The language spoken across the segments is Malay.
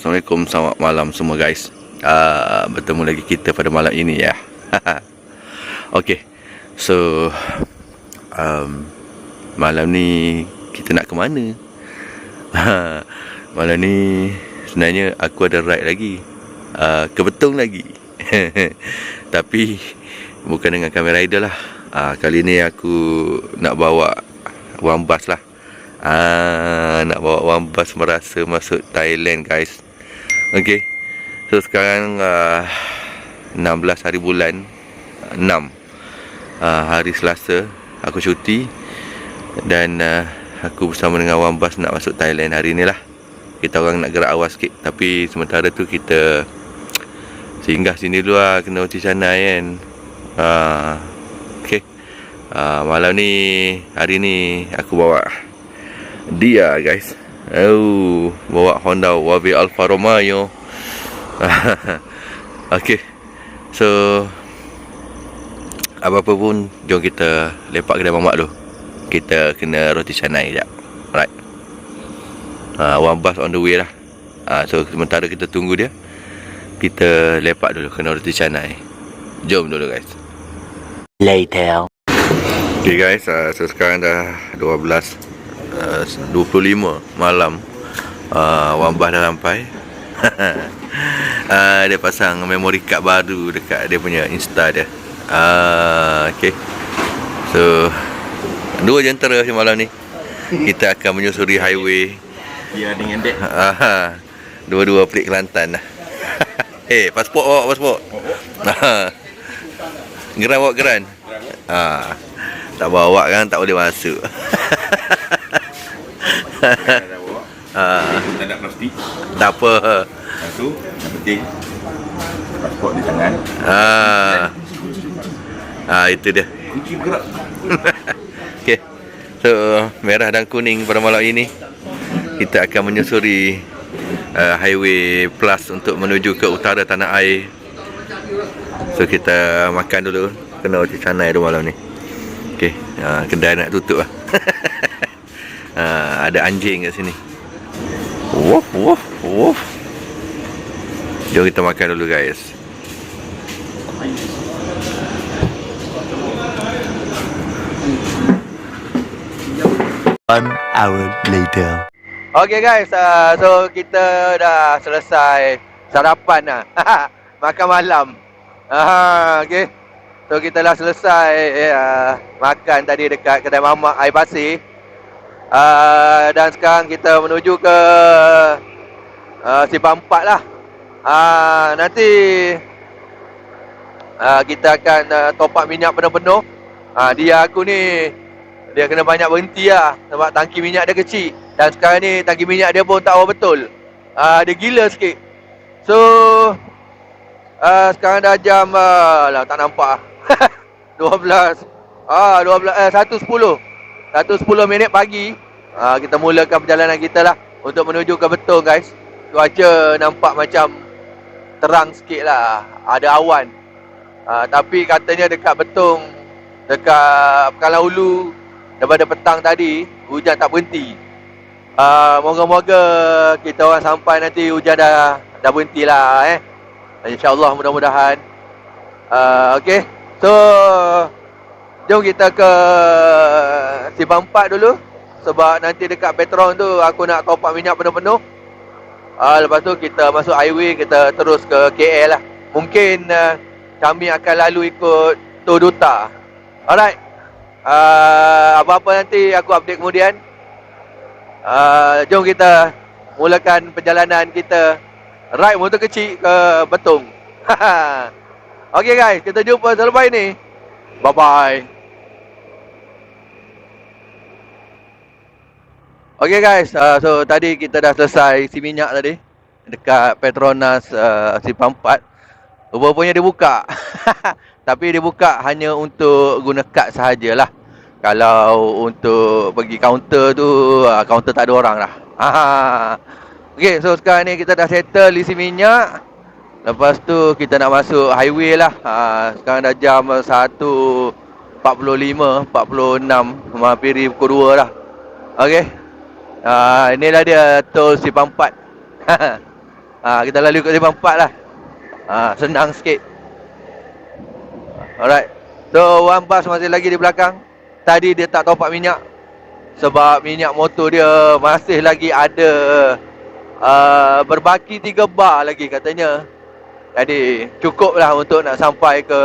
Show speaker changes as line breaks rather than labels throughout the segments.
Assalamualaikum, selamat malam semua guys. Bertemu lagi kita pada malam ini ya. Okay, so malam ni kita nak ke mana? Malam ni sebenarnya aku ada ride lagi, ke Betong lagi. Tapi bukan dengan Kamen Rider lah. Kali ni aku nak bawa One Bus lah. Nak bawa One Bus merasa masuk Thailand guys. Okay, so sekarang 16 hari bulan 6, hari Selasa. Aku cuti dan aku bersama dengan One Bus nak masuk Thailand hari ni lah. Kita orang nak gerak awal sikit, tapi sementara tu kita singgah sini dulu lah, kena uti canai kan. Okay, malam ni, hari ni aku bawa dia guys. Bawa Honda Wabi Alfa Romeo. Okay, so apa-apa pun, jom kita lepak kedai mamak dulu. Kita kena roti canai sekejap. Alright, One Bus on the way lah. So sementara kita tunggu dia, kita lepak dulu kena roti canai. Jom dulu guys.
Later.
Okay guys, so sekarang dah 25 malam. One Bus dah sampai. Dia pasang memory card baru dekat dia punya Insta dia. Okay, so 2 jentera malam ni kita akan menyusuri highway.
Dia dengan dek.
Dua-dua pelik Kelantan lah. Pasport bawa pasport. Geran bawa geran. Tak bawa kan tak boleh masuk.
Tak ada plastik.
Tak apa.
Satu, yang penting pasport di tangan.
Itu dia.
Kunci bergerak.
Okay, so merah dan kuning pada malam ini kita akan menyusuri highway plus untuk menuju ke utara tanah air. So kita makan dulu, kena roti canai dulu malam ni. Okay, kedai nak tutup lah. Ada anjing kat sini. Woof woof woof. Jom kita makan dulu guys.
One hour later.
Okay guys, so kita dah selesai sarapan lah. Makan malam. Okay, so kita dah selesai makan tadi dekat kedai mamak air pasir. Dan sekarang kita menuju ke Simpang 4 lah. Nanti kita akan top up minyak penuh-penuh. Dia aku ni, dia kena banyak berhenti lah, sebab tangki minyak dia kecil. Dan sekarang ni tangki minyak dia pun tak tahu betul. Dia gila sikit. So sekarang dah jam lah tak nampak 12 1.10 minit pagi. Kita mulakan perjalanan kita lah untuk menuju ke Betong guys. Cuaca nampak macam terang sikit lah, ada awan. Tapi katanya dekat Betong, dekat Pekanbaru Hulu, daripada petang tadi hujan tak berhenti. Moga-moga kita orang sampai nanti hujan dah berhenti lah InsyaAllah, mudah-mudahan. Okay, so jom kita ke Simpang 4 dulu. Sebab nanti dekat Petron tu aku nak top up minyak penuh-penuh. Lepas tu kita masuk highway, kita terus ke KL lah. Mungkin kami akan lalu ikut Tour Duta. Alright, apa-apa nanti aku update kemudian. Jom kita mulakan perjalanan kita ride motor kecil ke Betong. Okay guys, kita jumpa selepas ini. Bye-bye. Okay guys, so tadi kita dah selesai isi minyak tadi dekat Petronas Simpang 4. Rupanya dia buka. Tapi dia buka hanya untuk guna kad sahajalah. Kalau untuk pergi kaunter tu, kaunter tak ada orang lah. Okay, so sekarang ni kita dah settle isi minyak. Lepas tu kita nak masuk highway lah. Sekarang dah jam 1.45, 46, menghampiri pukul 2 lah. Okay, inilah dia tol Simpang 4. Kita lalu kat lembah 4 lah. Senang sikit. Alright. So one bus masih lagi di belakang. Tadi dia tak top up minyak sebab minyak motor dia masih lagi ada berbaki 3 bar lagi katanya. Jadi cukup lah untuk nak sampai ke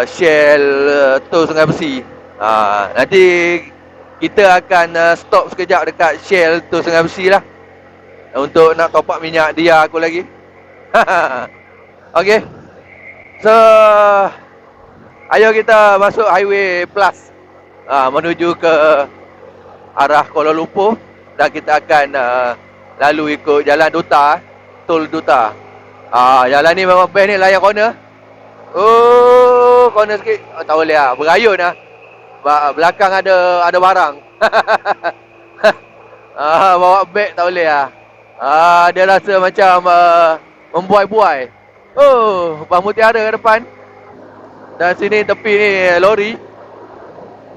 Shell Tol Sungai Besi. Nanti kita akan stop sekejap dekat Shell Tol Sungai Besi lah untuk nak top up minyak dia aku lagi. Okay. So ayo kita masuk Highway Plus menuju ke arah Kuala Lumpur. Dan kita akan lalu ikut jalan Duta, Tol Duta. Jalan ni memang best ni, layan corner. Oh, corner sikit. Tak boleh lah, berayun lah. Belakang ada barang. Bawa beg tak boleh lah. Dia rasa macam membuai-buai. Oh, Bang Mutiara ke depan. Dan sini tepi ni lori.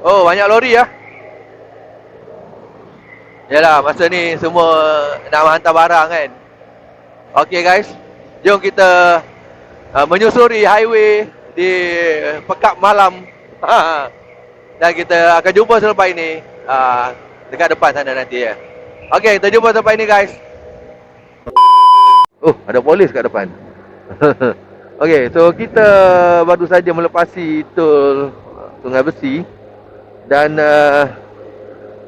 Oh, banyak lori lah. Yalah, masa ni semua nak hantar barang kan. Okay guys, jom kita menyusuri highway di Pekat Malam. Dan kita akan jumpa selepas ini dekat depan sana nanti ya. Okay, kita jumpa selepas ini guys. Oh, ada polis kat depan. Okay, so kita baru saja melepasi Tol Sungai Besi. Dan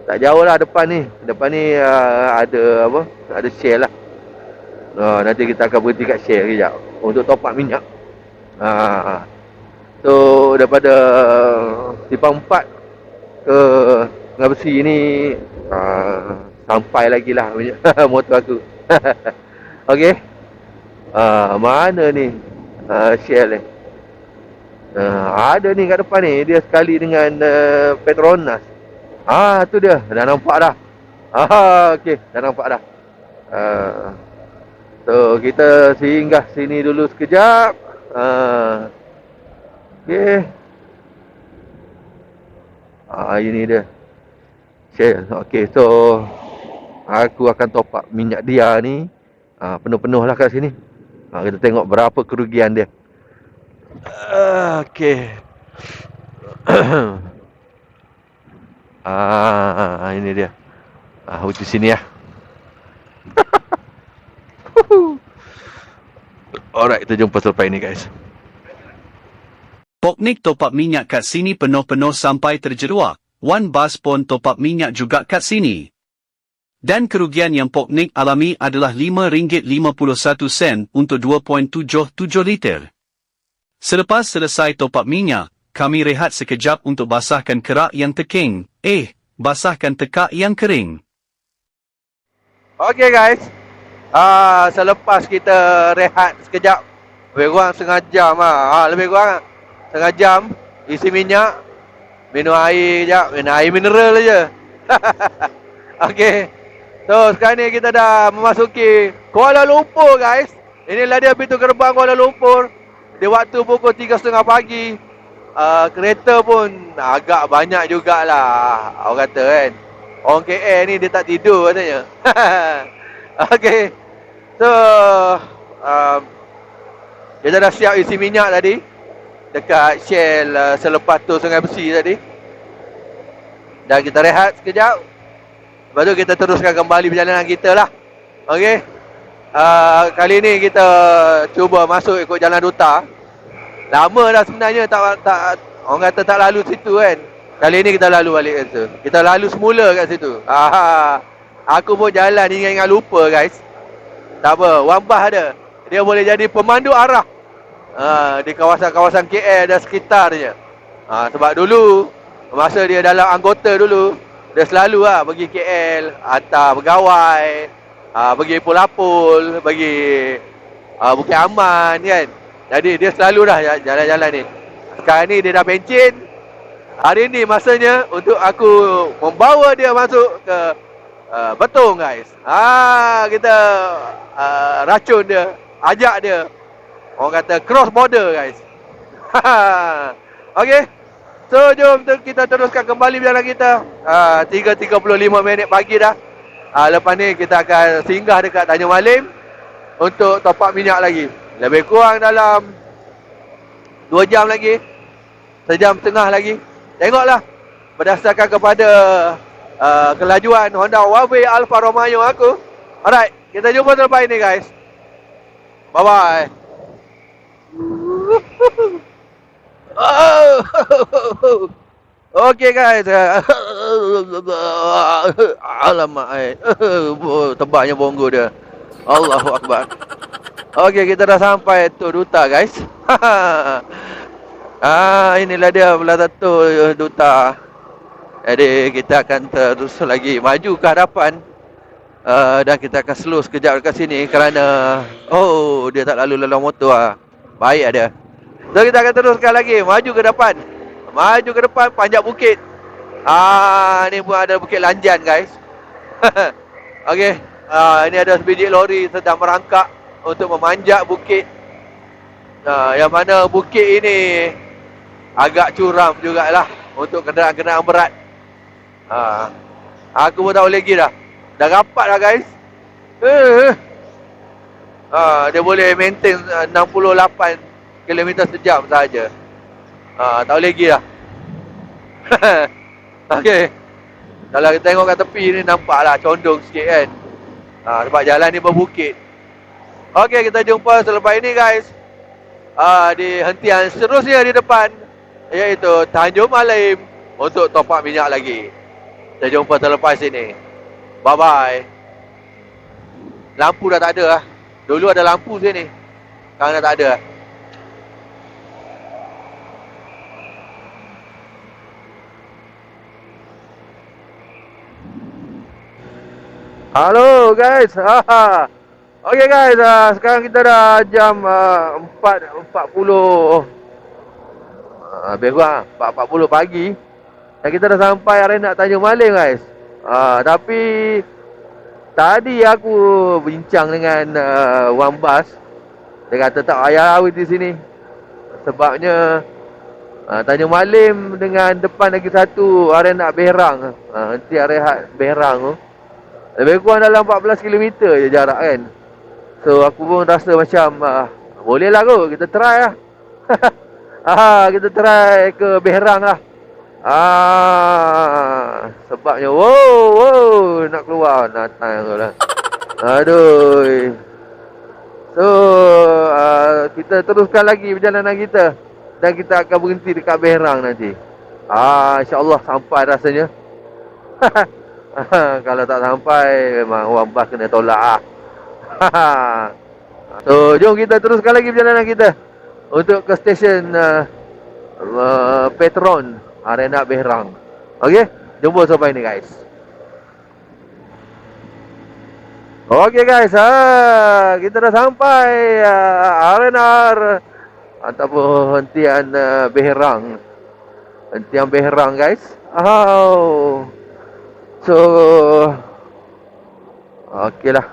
tak jauh lah depan ni. Depan ni ada apa? Ada Shell lah. Nanti kita akan berhenti kat Shell kejap untuk top up minyak. So daripada Simpang 4 ke Sungai Besi ni sampai lagi lah motor aku. Okay. Mana ni Shell ni? Ada ni kat depan ni. Dia sekali dengan Petronas. Tu dia. Dah nampak dah. Okey, dah nampak dah. So kita singgah sini dulu sekejap. Okey. Ini dia Shell. Okey, so aku akan top up minyak dia ni penuh-penuh lah kat sini. Kita tengok berapa kerugian dia. Okey. Ini dia. Di sini ya. Alright, kita jumpa selepas ini guys.
Poknik top up minyak kat sini penuh-penuh sampai terjeruak. One bus pun top up minyak juga kat sini. Dan kerugian yang Poknik alami adalah RM5.51 untuk 2.77 liter. Selepas selesai top up minyak, kami rehat sekejap untuk basahkan kerak yang tekeng. Basahkan tekak yang kering.
Okay guys. Selepas kita rehat sekejap, lebih kurang setengah jam lebih kurang setengah jam, isi minyak, minum air sekejap, minum air mineral je. Okay. So sekarang ni kita dah memasuki Kuala Lumpur guys. Inilah dia pintu gerbang Kuala Lumpur. Di waktu pukul 3.30 pagi. Kereta pun agak banyak jugalah, orang kata kan. Orang KL ni dia tak tidur katanya. Okay. So kita dah siap isi minyak tadi dekat Shell selepas Tol Sungai Besi tadi. Dan kita rehat sekejap. Lepas tu kita teruskan kembali perjalanan kita lah. Okay. Kali ni kita cuba masuk ikut jalan Duta. Lama dah sebenarnya tak orang kata tak lalu situ kan. Kali ni kita lalu balik kat situ. Kita lalu semula kat situ. Aku pun jalan ingat-ingat lupa guys. Tak apa, one bus ada. Dia boleh jadi pemandu arah di kawasan-kawasan KL dan sekitarnya. Sebab dulu masa dia dalam anggota dulu, dia selalu pergi KL, hantar pegawai, pergi Pulapul, pergi Bukit Aman kan. Jadi dia selalu dah jalan-jalan ni. Sekarang ni dia dah pencen. Hari ni masanya untuk aku membawa dia masuk ke Betong guys. Kita racun dia, ajak dia. Orang kata cross border guys. Okay. So jom kita teruskan kembali perjalanan kita. 3.35 minit pagi dah. Lepas ni kita akan singgah dekat Tanjung Malim untuk top up minyak lagi. Lebih kurang dalam 2 jam lagi, 1.5 jam lagi. Tengoklah berdasarkan kepada kelajuan Honda Huawei Alfa Romeo aku. Alright, kita jumpa selepas ini guys. Bye bye. Okay guys. Alamak, tebalnya bonggo dia. Allahu Akbar. Okay, kita dah sampai tu duta guys. Inilah dia belah satu duta. Jadi kita akan terus lagi maju ke hadapan. Dan kita akan slow sekejap dekat sini kerana dia tak lalu lalang motor. Baik ada. So kita akan teruskan lagi maju ke depan. Maju ke depan panjat bukit. Ni pun ada Bukit Lanjan guys. Okey. Ini ada sebiji lori sedang merangkak untuk memanjat bukit. Yang mana bukit ini agak curam jugalah untuk kenderaan-kenderaan berat. Aku pun tak boleh lagi dah. Dah rapat dah guys. Dia boleh maintain 68 km sejam sahaja. Tak boleh lagi dah. Okey. Kalau kita tengok kat tepi ni nampaklah condong sikit kan. Sebab jalan ni berbukit. Okey, kita jumpa selepas ini guys. Di hentian seterusnya di depan, iaitu Tanjung Malim untuk top up minyak lagi. Kita jumpa selepas ini. Bye bye. Lampu dah tak ada lah. Dulu ada lampu sini, sekarang dah tak ada. Halo guys. Okay guys, sekarang kita dah jam 4.40 lebih kurang 4.40 pagi. Dan kita dah sampai arena Tanjung Malim guys. Tapi tadi aku bincang dengan Wan Bas. Dia kata tak payah awet di sini. Sebabnya Tanjung Malim dengan depan lagi satu arena Berang. Nanti arena Berang tu lebih kurang dalam 14 km je jarak kan. So aku pun rasa macam boleh lah kot, kita try lah. Kita try ke Berang lah. Sebabnya wow nak keluar natang tu lah. Aduh. So kita teruskan lagi perjalanan kita. Dan kita akan berhenti dekat Berang nanti. InsyaAllah sampai rasanya. Kalau tak sampai memang orang bas kena tolak lah. So jom kita teruskan lagi perjalanan kita untuk ke stesen Petron Arena Berang. Okey, jumpa sampai ni guys. Okey guys, kita dah sampai arena ataupun hentian Berang. Hentian Berang guys. So okey lah.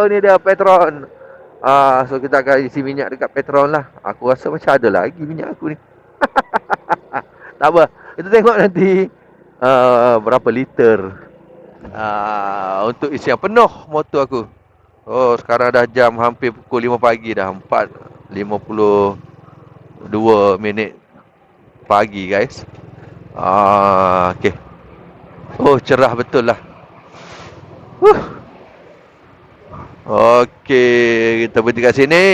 Ni dia Petron. So kita akan isi minyak dekat Petron lah. Aku rasa macam ada lagi minyak aku ni. Tak apa, kita tengok nanti berapa liter untuk isian penuh motor aku. Sekarang dah jam hampir pukul 5 pagi dah. 4.52 pagi guys. Okay. Cerah betul lah. Okey, kita berhenti kat sini.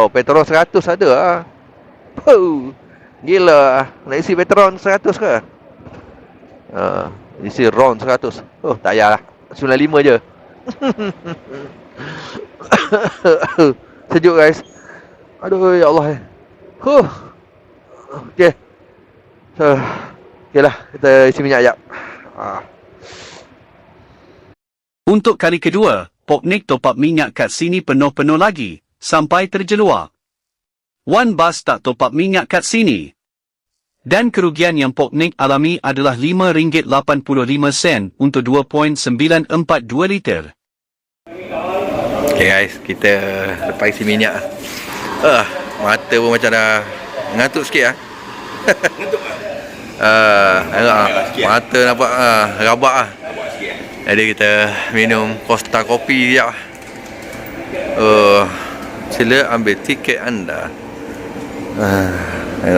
Petrol 100 ada lah. Gila. Nak isi petrol 100 ke? Isi RON 100. Tak payahlah. 95 je. Sejuk guys. Aduh ya Allah. Okey. Okey lah, kita isi minyak sekejap.
Untuk kali kedua, Poknik top up minyak kat sini penuh-penuh lagi, sampai terjeluar. Wan Bas tak top up minyak kat sini. Dan kerugian yang Poknik alami adalah RM5.85 untuk 2.942 liter.
Okay guys, kita lepas isi minyak. Mata pun macam dah ngantuk sikit lah. Ngantuk lah? Mata nampak rabak lah. Jadi kita minum Costa kopi sekejap. Sila ambil tiket anda.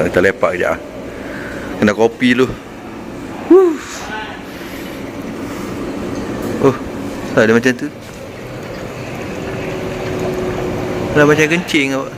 Kita lepak sekejap. Kena kopi dulu. Ada macam tu. Ada macam kencing awak.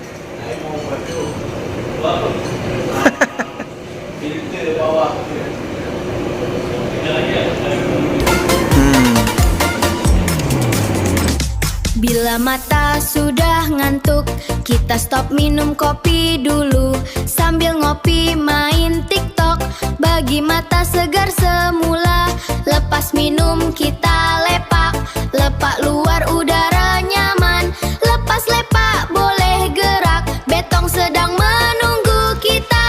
Bila mata sudah ngantuk, kita stop minum kopi dulu. Sambil ngopi main TikTok, bagi mata segar semula. Lepas minum kita lepak, lepak luar udara nyaman. Lepas lepak boleh gerak, betong sedang menunggu kita.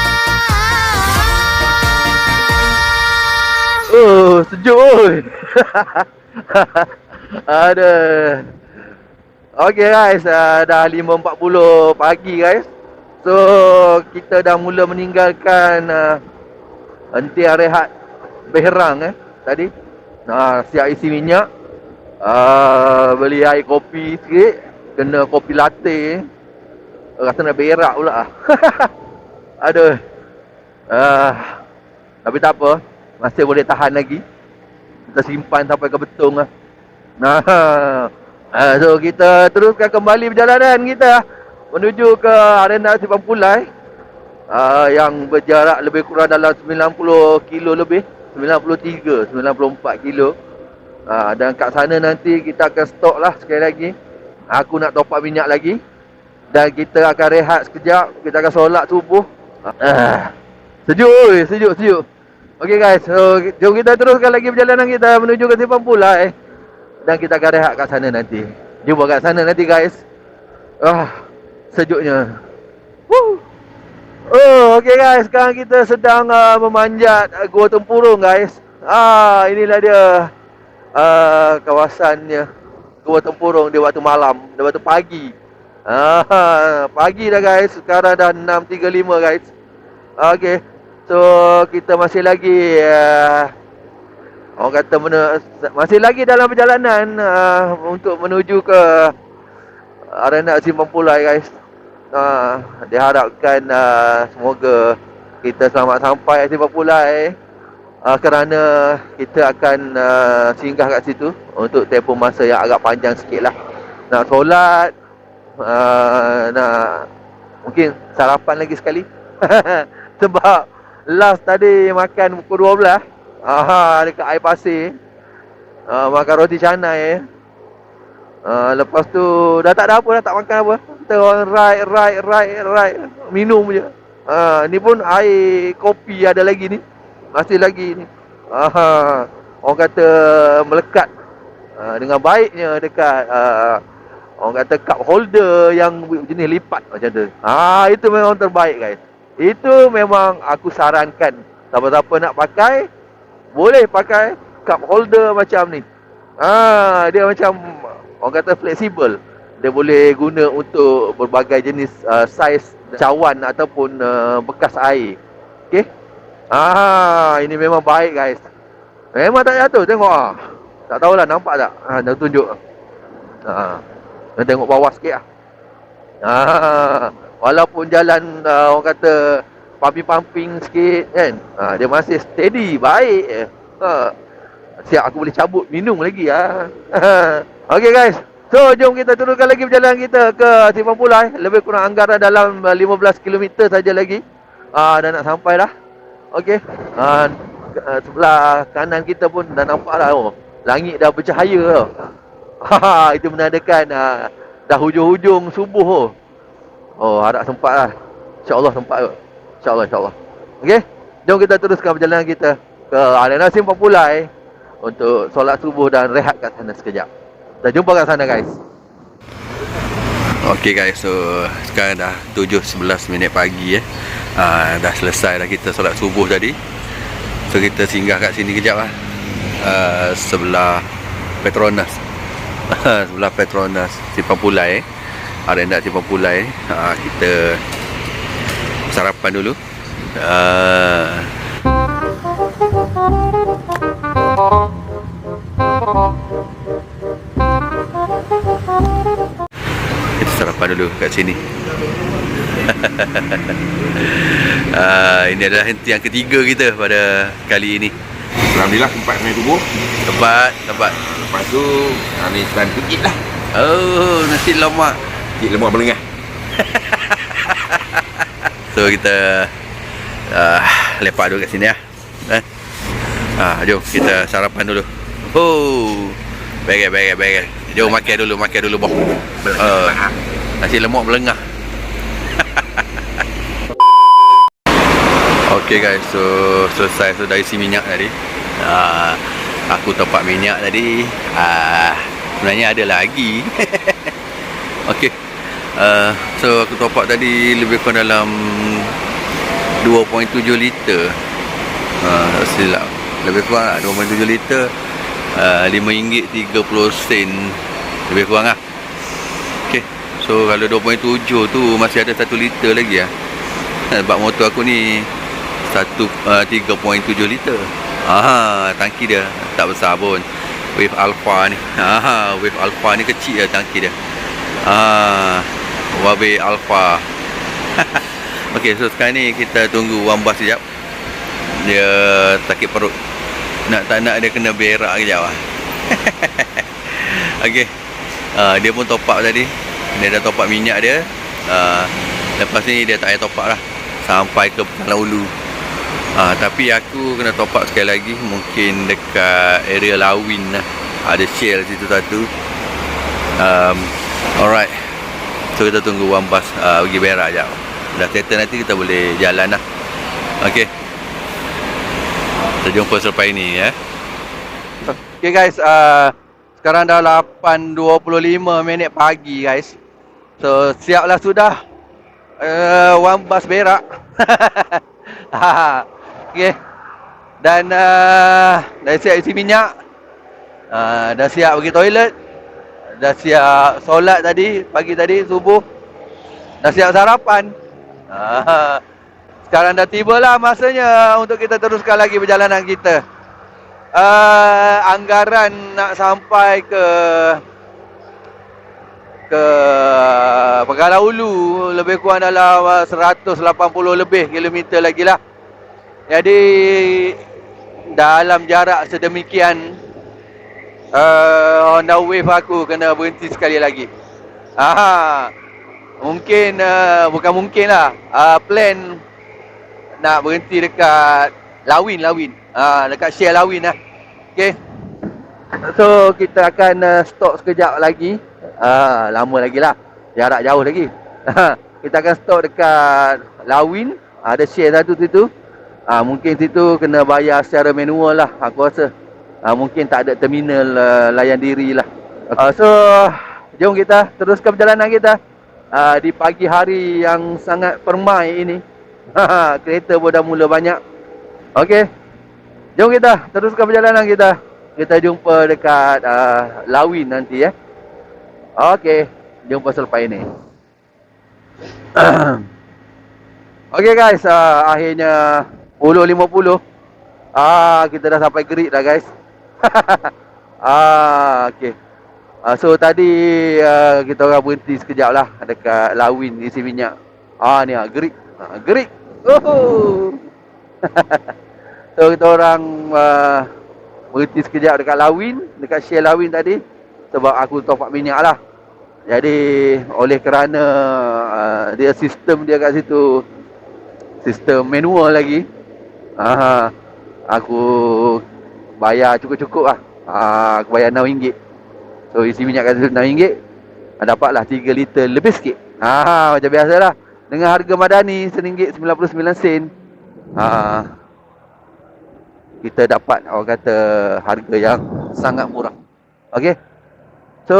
Sejuk oi. Aduh. Okay guys, dah 5.40 pagi guys. So kita dah mula meninggalkan hentian rehat Berang tadi. Siap isi minyak, beli air kopi sikit, kena kopi latte. Rasa nak berak pula. Aduh. Tapi tak apa, masih boleh tahan lagi. Kita simpan sampai ke Betong lah. So kita teruskan kembali perjalanan kita menuju ke Arena Simpang Pulai, yang berjarak lebih kurang dalam 90 kilo lebih, 93, 94 kilo. Dan kat sana nanti kita akan stok lah sekali lagi. Aku nak top up minyak lagi. Dan kita akan rehat sekejap. Kita akan solat subuh. Sejuk oi, sejuk. Okay guys, so jom kita teruskan lagi perjalanan kita menuju ke Simpang Pulai. Dan kita akan rehat kat sana nanti. Jumpa kat sana nanti guys. Sejuknya. Okay guys, sekarang kita sedang memanjat Gua Tempurung guys. Inilah dia kawasannya Gua Tempurung di waktu malam, di waktu pagi. Pagi dah guys, sekarang dah 6.35 guys. Okay, so kita masih lagi orang kata masih lagi dalam perjalanan untuk menuju ke Arena Simpang Pulai guys. Diharapkan semoga kita selamat sampai Simpang Pulai, kerana kita akan singgah kat situ untuk tempoh masa yang agak panjang sikit lah. Nak solat, nak mungkin sarapan lagi sekali. Sebab last tadi makan pukul 12 dekat air pasir, makan roti canai. Lepas tu dah tak ada apa, dah tak makan apa. Kita orang ride minum je. Ni pun air kopi ada lagi ni, masih lagi ni. Orang kata melekat dengan baiknya dekat orang kata cup holder yang jenis lipat macam tu. Itu memang terbaik guys. Itu memang aku sarankan, siapa-siapa nak pakai boleh pakai cup holder macam ni. Dia macam orang kata fleksibel. Dia boleh guna untuk berbagai jenis saiz cawan ataupun bekas air. Okey. Ini memang baik guys. Memang tak jatuh, tengok tak tahulah nampak tak? Dah tunjuk. Tengok bawah sikit lah. Walaupun jalan orang kata pumping sikit kan, dia masih steady, baik. Siap aku boleh cabut minum lagi Okay guys, so jom kita teruskan lagi perjalanan kita ke Simpang Pulai. Lebih kurang anggaran dalam 15 km saja lagi, dah nak sampai dah. Okay, sebelah kanan kita pun dah nampak dah, langit dah bercahaya. Itu menandakan dah hujung-hujung subuh. Harap sempat lah. InsyaAllah sempat kot. InsyaAllah. Okay, jom kita teruskan perjalanan kita ke Arena Simpang Pulai untuk solat subuh dan rehat kat sana sekejap. Kita jumpa kat sana guys.
Okay guys, so sekarang dah 7.11 pagi dah selesai dah kita solat subuh tadi. So kita singgah kat sini kejap lah, sebelah Petronas. Sebelah Petronas Simpang Pulai, Arena Simpang Pulai. Kita sarapan dulu. Kita sarapan dulu kat sini. Ini adalah henti yang ketiga kita pada kali ini.
Alhamdulillah tempat main tubuh.
Tempat.
Lepas tu ni stand tukit lah.
Oh, nasi lemak.
Tukit lemak belengah.
So kita lepak dulu kat sini lah. Jom kita sarapan dulu. Baik. Jom makan dulu boh. Nasi lemak belengah. Okay guys, so selesai so dari isi minyak tadi. Aku top up minyak tadi. Sebenarnya ada lagi. Okay. So aku top up tadi lebih kurang dalam 2.7 liter. Silap. Lebih kurang lah 2.7 liter. RM5.30 lebih kurang lah. Okay. So kalau 2.7 tu masih ada 1 liter lagi lah. Sebab motor aku ni 3.7 liter. Tangki dia tak besar pun. Wave Alpha ni. Wave Alpha ni kecil lah tangki dia. Wave Alpha. Okay, so sekarang ni kita tunggu one bus sekejap. Dia sakit perut. Tak nak dia kena berak kejap lah. Okay. Dia pun top up tadi. Dia dah top up minyak dia. Lepas ni dia tak payah top up lah sampai ke Pangkalan Ulu. Tapi aku kena top up sekali lagi. Mungkin dekat area Lawin lah. Ada Shell situ satu. Alright. So kita tunggu one bus pergi berak sekejap. Dah settle nanti kita boleh jalan lah. Okay. Kita jumpa selepas ini ya.
Okay guys, sekarang dah 8.25 minit pagi guys. So siaplah sudah one bus berak. Okay. Dan dah siap isi minyak. Dah siap pergi toilet. Dah siap solat tadi, pagi tadi subuh. Dah siap sarapan. Sekarang dah tibalah masanya untuk kita teruskan lagi perjalanan kita. Anggaran nak sampai ke Pangkalan Ulu lebih kurang dalam 180 lebih kilometer lagi lah. Jadi dalam jarak sedemikian Honda Wave aku kena berhenti sekali lagi. Mungkin bukan mungkin lah, plan nak berhenti dekat Lawin. Dekat Shell Lawin lah. Okay. So kita akan stop sekejap lagi. Lama lagi lah, jarak jauh lagi. Kita akan stop dekat Lawin. Ada Shell satu situ. Mungkin situ kena bayar secara manual lah, aku rasa. Mungkin tak ada terminal layan diri lah. So jom kita teruskan perjalanan kita di pagi hari yang sangat permai ini. Kereta pun dah mula banyak. Okey, jom kita teruskan perjalanan kita. Kita jumpa dekat Lawin nanti ya. Okey, jumpa selepas ini. Okey guys, akhirnya 10.50. Kita dah sampai Gerik dah guys. Okey. So tadi kita orang berhenti sekejap lah dekat Lawin isi minyak. Ni Gerik. Gerik. So kita orang berhenti sekejap dekat Lawin, dekat Shell Lawin tadi. Sebab aku top up minyak lah. Jadi oleh kerana dia sistem dia kat situ sistem manual lagi. Aku bayar cukup-cukup lah. Aku bayar RM6. So isi minyak kat situ RM6. Dapatlah 3 liter lebih sikit. Macam biasa lah. Dengan harga madani RM1.99. Kita dapat orang kata harga yang sangat murah. Okay. So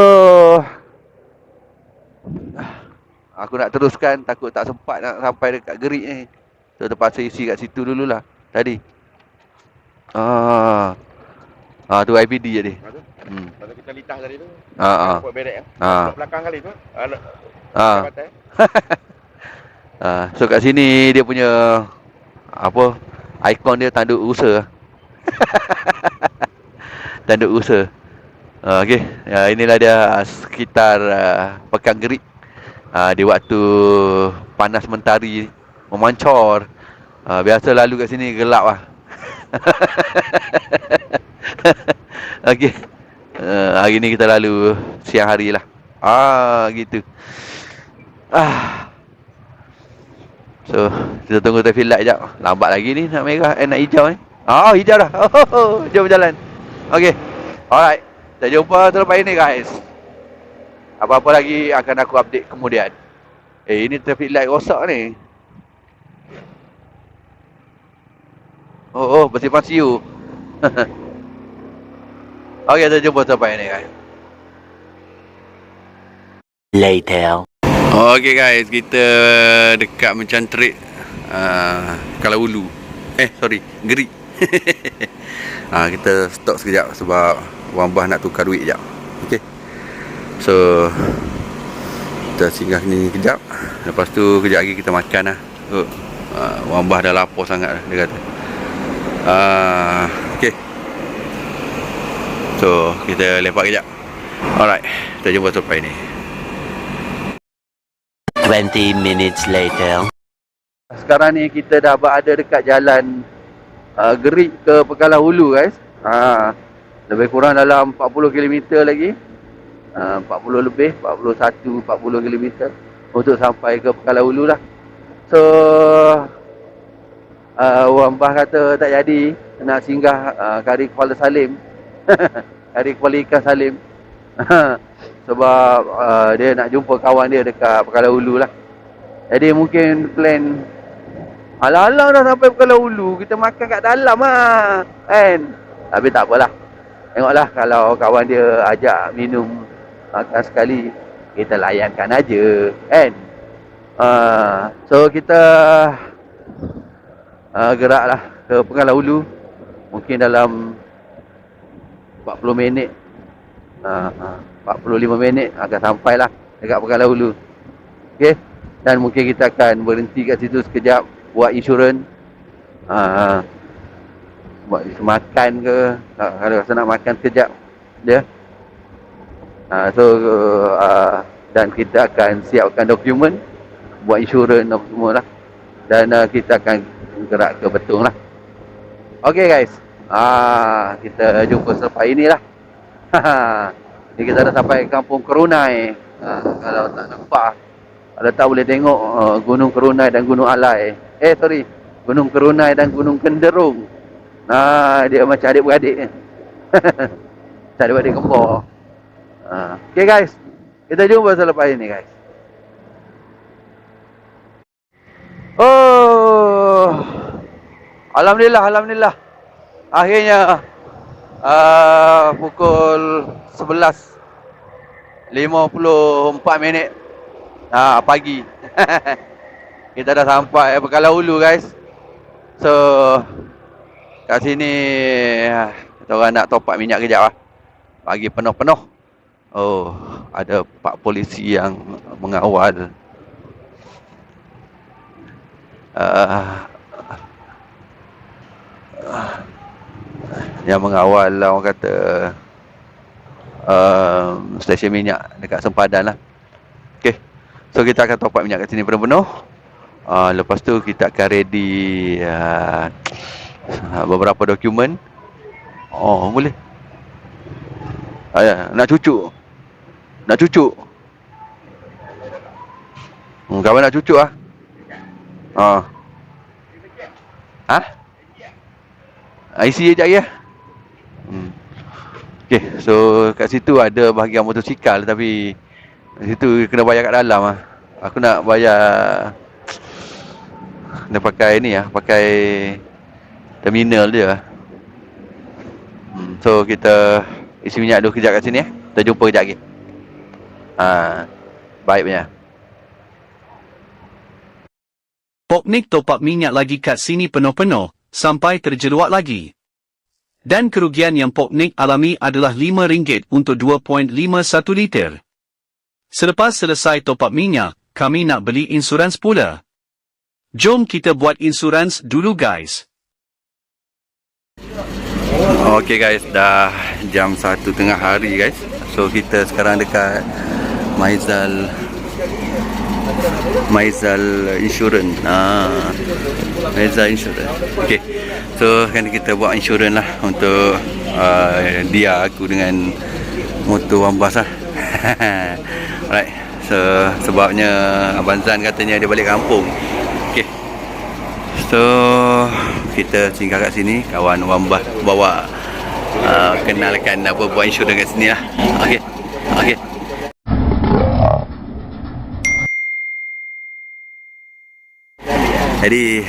aku nak teruskan, takut tak sempat nak sampai dekat Gerik ni. So terpaksa isi kat situ dululah tadi. Tu IPD jadi.
Pasal kita litas tadi tu. Buat berek belakang kali tu.
So kat sini dia punya apa? Ikon dia tanduk rusa. Tanduk rusa. Okey. Inilah dia sekitar Pekan Gerik.
Di waktu panas mentari memancor. Biasa lalu kat sini gelap lah. Okey. Hari ni kita lalu siang hari lah. Gitu. So, kita tunggu traffic light sekejap. Lambat lagi ni nak merah, nak hijau ni. Hijau dah. Jom berjalan. Okey. Alright. Kita jumpa selepas ini guys. Apa-apa lagi akan aku update kemudian. Ini traffic light rosak ni. Bersifat siu. Okey, kita jumpa selepas ini guys.
Later.
Okey guys, kita dekat mencantrik Kalau Ulu. Gerik. Kita stop sekejap sebab Wambah nak tukar duit sekejap. Okey. So kita singgah ni kejap. Lepas tu kejap lagi kita makan lah. Wambah dah lapar sangat dah, dia kata. Okey. So kita lepak kejap. Alright, kita jumpa selepas ini.
20 minutes later.
Sekarang ni kita dah berada dekat jalan Gerik ke Pegalas Hulu guys. Lebih kurang dalam 40 km lagi. 40 lebih, 41, 40 km untuk sampai ke Pegalas Hulu lah. So Wambah kata tak jadi nak singgah Kari Kepala Salim. Kari Kepala Ikan Salim. Sebab dia nak jumpa kawan dia dekat Pegalas Hulu lah. Jadi mungkin plan alang-alang dah sampai Pegalas Hulu, kita makan kat dalam lah kan. Tapi tak apalah. Tengoklah kalau kawan dia ajak minum makan sekali, kita layankan aja kan. So kita geraklah ke Pegalas Hulu. Mungkin dalam 40 minit 45 minit akan sampailah dekat Pegalas Hulu. Okey. Dan mungkin kita akan berhenti kat situ sekejap buat insurans. Buat makan ke, kalau rasa nak makan sekejap dia. Dan kita akan siapkan dokumen buat insurans dan semua lah. Dan kita akan gerak ke Betong lah. Okey guys. Kita jumpa selepas inilah. Ni kita dah sampai Kampung Kerunai. Kalau tak nampak, kalau tak boleh tengok Gunung Kerunai dan Gunung Alai. Gunung Kerunai dan Gunung Kenderung. Dia macam adik-beradik. Macam adik-beradik kembar. Okay guys, kita jumpa selepas ini guys. Alhamdulillah. Akhirnya pukul 11.54 pagi. Kita dah sampai Pegalas Hulu guys. So kat sini kita orang nak top up minyak kejap lah. Bagi penuh-penuh. Ada pak polisi yang mengawal. Yang mengawal lah, orang kata stesen minyak dekat sempadan lah. Okay, so kita akan top up minyak kat sini penuh-penuh. Lepas tu kita akan ready beberapa dokumen. Boleh. Nak cucuk. Kawan nak cucuk lah. IC je ya. Okay, so kat situ ada bahagian motosikal, tapi kat situ kena bayar kat dalam lah. Aku nak bayar dia pakai ni lah, pakai terminal dia. So kita isi minyak dulu kejap kat sini. Kita jumpa kejap lagi. Baik punya.
Poknik top up minyak lagi kat sini penuh-penuh, sampai terjeruak lagi. Dan kerugian yang Poknik alami adalah RM5 untuk 2.51 liter. Selepas selesai top up minyak, kami nak beli insurans pula. Jom kita buat insurans dulu guys.
Okay guys, dah jam 1 tengah hari guys. So kita sekarang dekat Maizal Maizal Insurance. Maizal Insurance. Okey. So kan kita buat insurans lah untuk dia aku dengan motor Wambas lah. Alright. So sebabnya Abang Zan katanya dia balik kampung. Okey. So kita singgah kat sini, kawan Wambas bawa kenalkan apa buat insurans kat sini lah. Okey. Okey. Jadi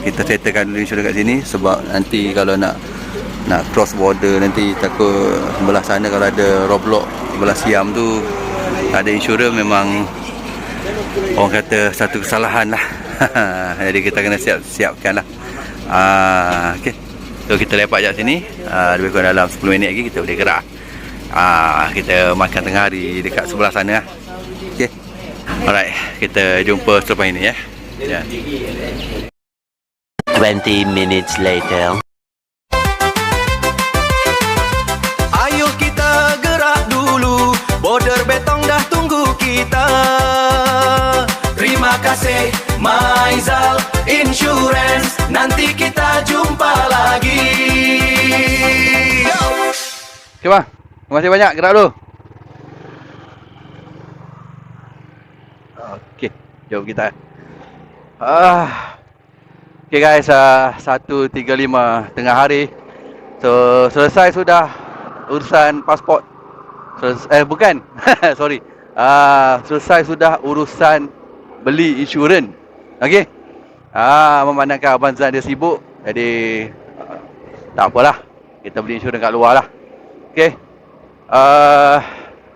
kita settlekan dulu insurans kat sini sebab nanti kalau nak cross border nanti takut sebelah sana kalau ada roadblock sebelah Siam tu tak ada insurans, memang orang kata satu kesalahan lah. Jadi kita kena siapkan lah. Okay. So kita lepak kat sini, lebih kurang dalam 10 minit lagi kita boleh gerak. Kita makan tengah hari dekat sebelah sana lah. Okay. Alright, kita jumpa selepas ini ya.
20 minutes later.
Ayo kita gerak dulu, border betong dah tunggu kita. Terima kasih Maizal Insurance, nanti kita jumpa lagi.
Okay bang, terima kasih banyak, gerak dulu. Okay, jom kita. Okay guys, 1.35 tengah hari. So selesai sudah urusan pasport. Bukan. Sorry. Selesai sudah urusan beli insurans. Okey. Memandangkan Abang Zan dia sibuk, jadi tak apalah. Kita beli insurans kat luar lah. Okey.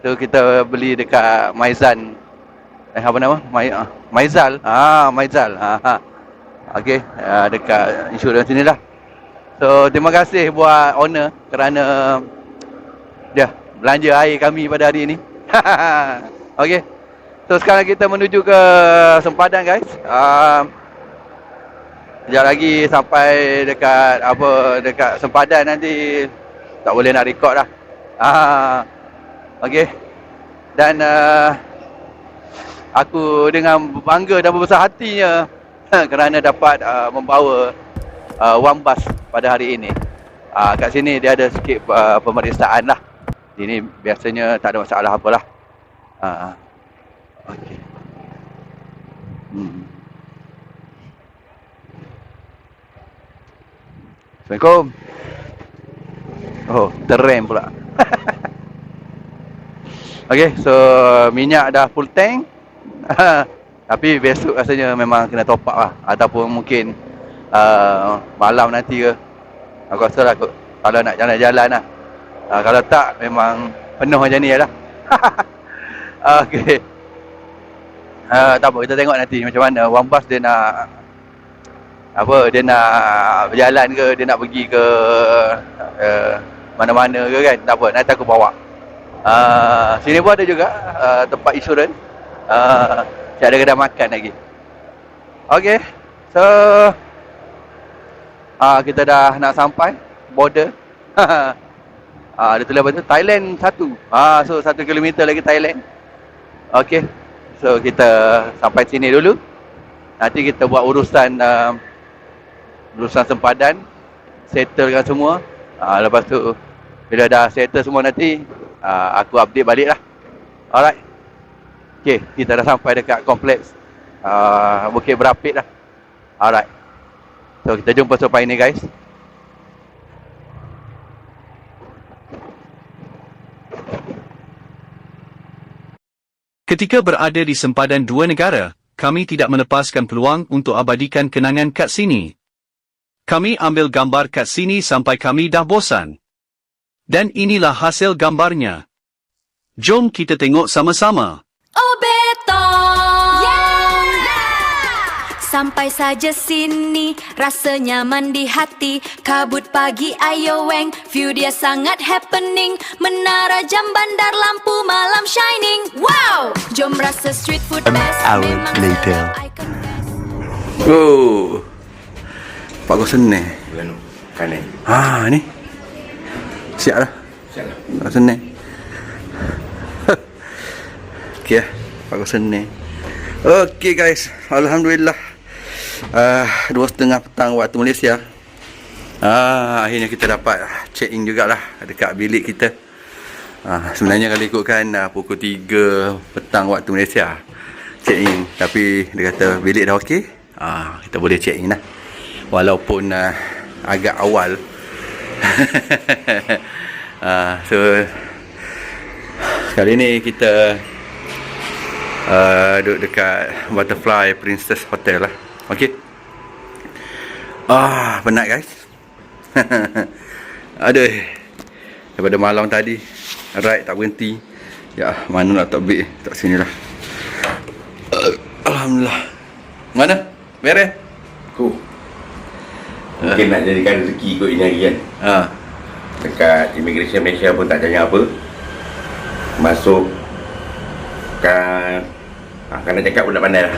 So kita beli dekat Maizan. Apa nama? Maizal. Maizal. Okey, dekat insurans sini lah. So terima kasih buat owner kerana dia belanja air kami pada hari ini. Okey. So sekarang kita menuju ke sempadan guys. Sekejap lagi sampai dekat sempadan, nanti tak boleh nak record dah. Okey. Dan aku dengan bangga dan berbesar hatinya kerana dapat membawa Wambas pada hari ini. Kat sini dia ada sikit pemeriksaan lah. Ini biasanya tak ada masalah apalah. Okey. Assalamualaikum. Oh, terrem pula. Okey, so minyak dah full tank. Tapi besok rasanya memang kena top up lah. Ataupun mungkin malam nanti ke. Aku rasa lah kalau nak jalan-jalan lah. Kalau tak memang penuh macam ni lah. Okey. Tak apa, kita tengok nanti macam mana Wambas dia nak dia nak berjalan ke, dia nak pergi ke mana-mana ke kan. Tak apa, nanti aku bawa. Sini pun ada juga tempat insurans. Tak ada kedai makan lagi. Okey. So kita dah nak sampai border. Dia tulis apa tu? Thailand 1. So 1 kilometer lagi Thailand. Okey. So kita sampai sini dulu. Nanti kita buat urusan sempadan, settlekan semua. Lepas tu bila dah settle semua nanti aku update balik lah. Alright. Okay, kita dah sampai dekat kompleks Bukit Berapit lah. Alright. So kita jumpa selepas ini guys.
Ketika berada di sempadan dua negara, kami tidak melepaskan peluang untuk abadikan kenangan kat sini. Kami ambil gambar kat sini sampai kami dah bosan. Dan inilah hasil gambarnya. Jom kita tengok sama-sama.
Oh betong, sampai saja sini, rasa nyaman di hati. Kabut pagi ayo weng, view dia sangat happening. Menara jam bandar, lampu malam shining. Wow, jom rasa street food best.
hour later.
Oh. Pak Gosene.
Bulan kanan.
Ni. Siap dah.
Siap lah.
Pak Gosene. Okey. Senin. Okey guys, alhamdulillah. 2:30 petang waktu Malaysia. Akhirnya kita dapat check in jugalah dekat bilik kita. Sebenarnya kalau ikutkan pukul 3 petang waktu Malaysia check in, tapi dia kata bilik dah okey. Kita boleh check in lah. Walaupun agak awal. So kali ni kita duduk dekat Butterfly Princess Hotel lah. Okey. Penat guys. Aduh. Daripada malam tadi ride tak berhenti. Ya, mana nak tak bik tak sini lah. Alhamdulillah. Mana? Beres?
Mungkin nak jadikan rezeki ikut ini hari kan. Dekat Immigration Malaysia pun tak tanya apa. Masuk kan nak cakap pun tak pandai lah.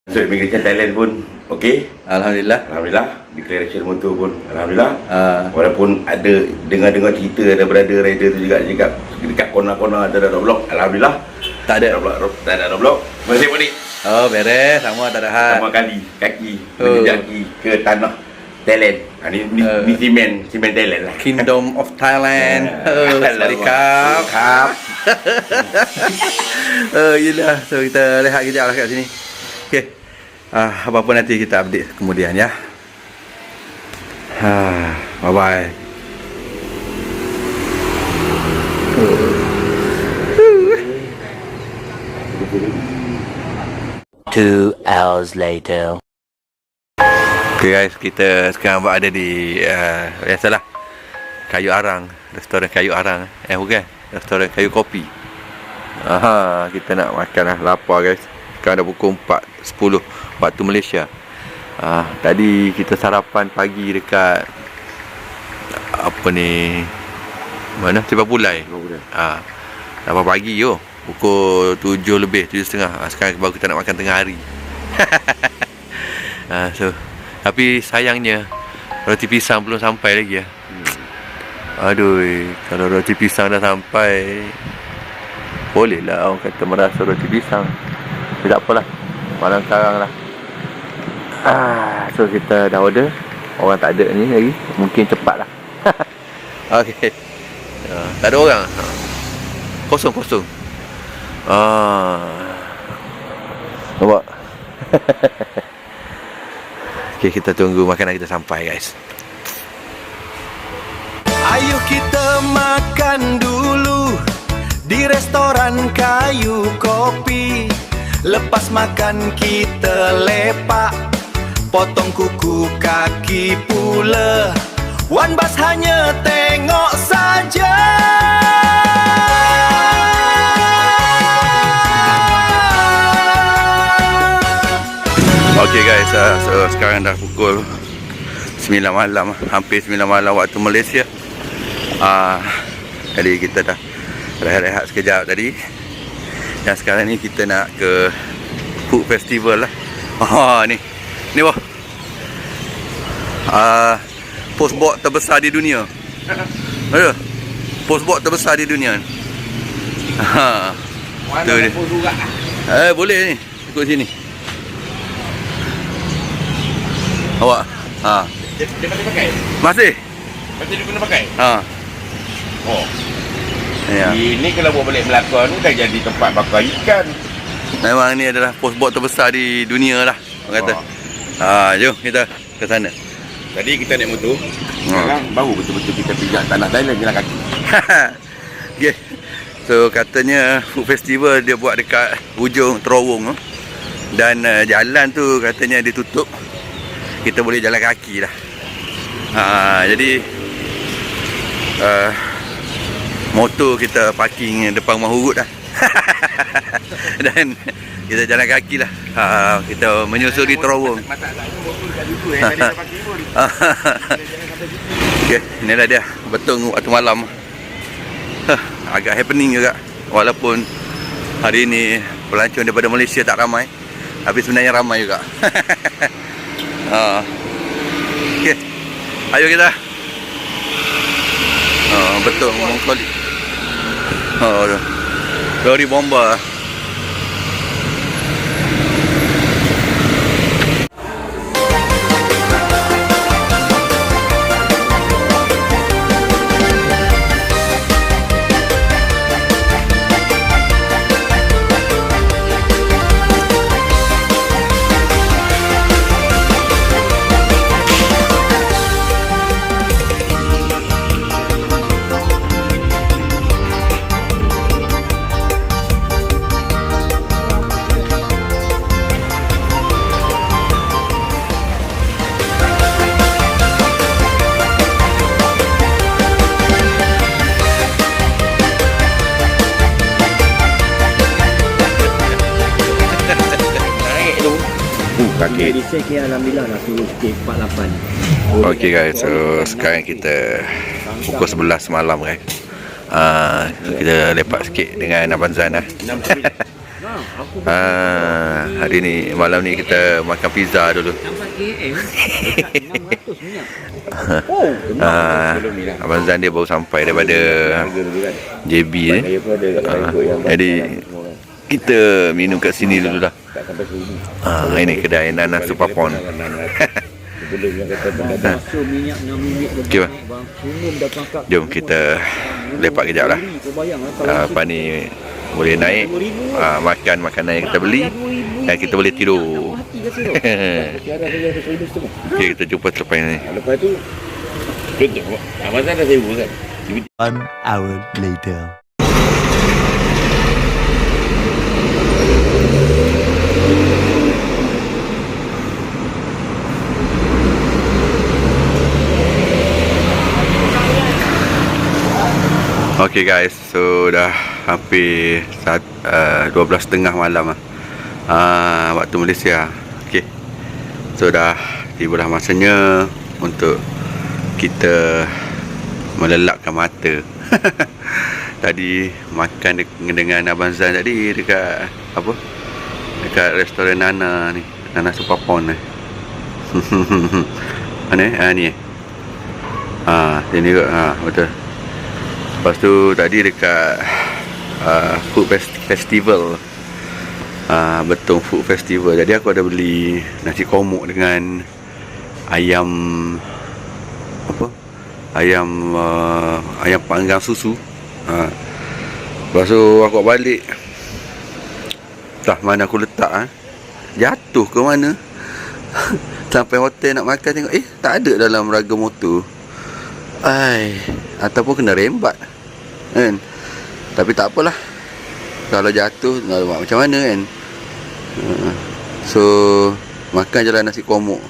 So Immigration Thailand pun okey.
Alhamdulillah.
Alhamdulillah. Declaration motor pun Alhamdulillah. Walaupun ada dengar-dengar cerita ada brother rider tu juga cakap dekat corner-corner ada blok. Alhamdulillah.
Tak ada.
Tak ada blok. Masih balik.
Oh, beres. Sama tak ada hal.
Sama kali kaki menjejaki ke tanah Thailand. Ni simen Thailand lah.
Kingdom of Thailand. Sawadikap. Yelah. So kita rehat kejap lah kat sini. Okey. Apa-apa nanti kita update kemudian ya. Bye bye.
2 hours later.
Okay guys, kita sekarang berada di biasalah Kayu Arang, restoran Kayu Arang. Bukan, restoran Kayu Kopi. Kita nak makan lah, lapar guys. Sekarang dah pukul 4.10 waktu Malaysia. Tadi kita sarapan pagi dekat apa ni, mana? Cipapulai. Sarapan pagi yo. Pukul 7 lebih, 7.30. Sekarang baru kita nak makan tengah hari. So, tapi sayangnya roti pisang belum sampai lagi ya. Aduh, kalau roti pisang dah sampai, boleh lah orang kata merasa roti pisang. Tapi tak apalah, malam sekarang lah. So kita dah order. Orang tak ada ni lagi, mungkin cepat lah. Okay. Tak ada orang. Kosong. Nampak? Okay, kita tunggu makanan kita sampai guys.
Ayo kita makan dulu di restoran Kayu Kopi. Lepas makan kita lepak, potong kuku kaki pula. Wan Bas hanya tengok saja.
Okay guys, so sekarang dah pukul 9 malam, hampir 9 malam waktu Malaysia. Jadi kita dah rehat-rehat sekejap tadi. Dan sekarang ni kita nak ke food festival lah. Ni wah. Postbox terbesar di dunia. Ada. Postbox terbesar di dunia. Tu dia. Boleh ni. Ikut sini. Awak.
Dia masih pakai?
Masih
Dia guna pakai? Oh.
Ya.
Ini kalau buat balik Melaka ni dah jadi tempat bakar ikan.
Memang ni adalah postbox terbesar di dunia lah, orang kata. Jom kita ke sana.
Tadi kita naik motor. Sekarang baru betul-betul kita pijak tanah Thailand jalan kaki.
Okay. So katanya food festival dia buat dekat hujung terowong tu. Dan jalan tu katanya ditutup. Kita boleh jalan kaki lah. Jadi motor kita parking depan rumah urut dah. Dan kita jalan kaki lah. Kita menyusuri terowong. Okay, inilah dia betul waktu malam. Agak happening juga. Walaupun hari ni pelancong daripada Malaysia tak ramai, tapi sebenarnya ramai juga. Okay, ayo kita. Betul Mongkoli. Oh, lori bomba.
Kaget.
Okay guys, so sekarang kita pukul 11 malam guys. So kita lepak sikit dengan Abang Zan lah. Hari ni, malam ni kita makan pizza dulu. Abang Zan dia baru sampai daripada JB ni. Jadi kita minum kat sini dulu lah. Ini kedai Nana Supapon. Okay, bang. Jom kita lepak kejap lah. Apa ni boleh naik, makan makanan yang kita beli, dan kita boleh tidur. Okay, kita jumpa selepas ni.
Lepas tu tutup. Abang Zan dah sewa kan?
1 hour later.
Okay guys, so dah hampir 12.30 malam waktu Malaysia. Okay, so dah tibalah masanya untuk kita melelapkan mata. Tadi makan dengan Abang Zan tadi dekat apa? Dekat restoran Nana ni, Nana Supapon ni. Mana ni? Sini kot. Betul. Lepas tu tadi dekat food festival, Betong Food Festival. Jadi aku ada beli nasi komuk dengan ayam apa? Ayam panggang susu. Lepas tu aku balik, tak mana aku letak jatuh ke mana. Sampai hotel nak makan tengok tak ada dalam raga motor. Ataupun kena rembat kan. Tapi tak apalah, kalau jatuh macam mana kan. So makan je lah nasi komuk.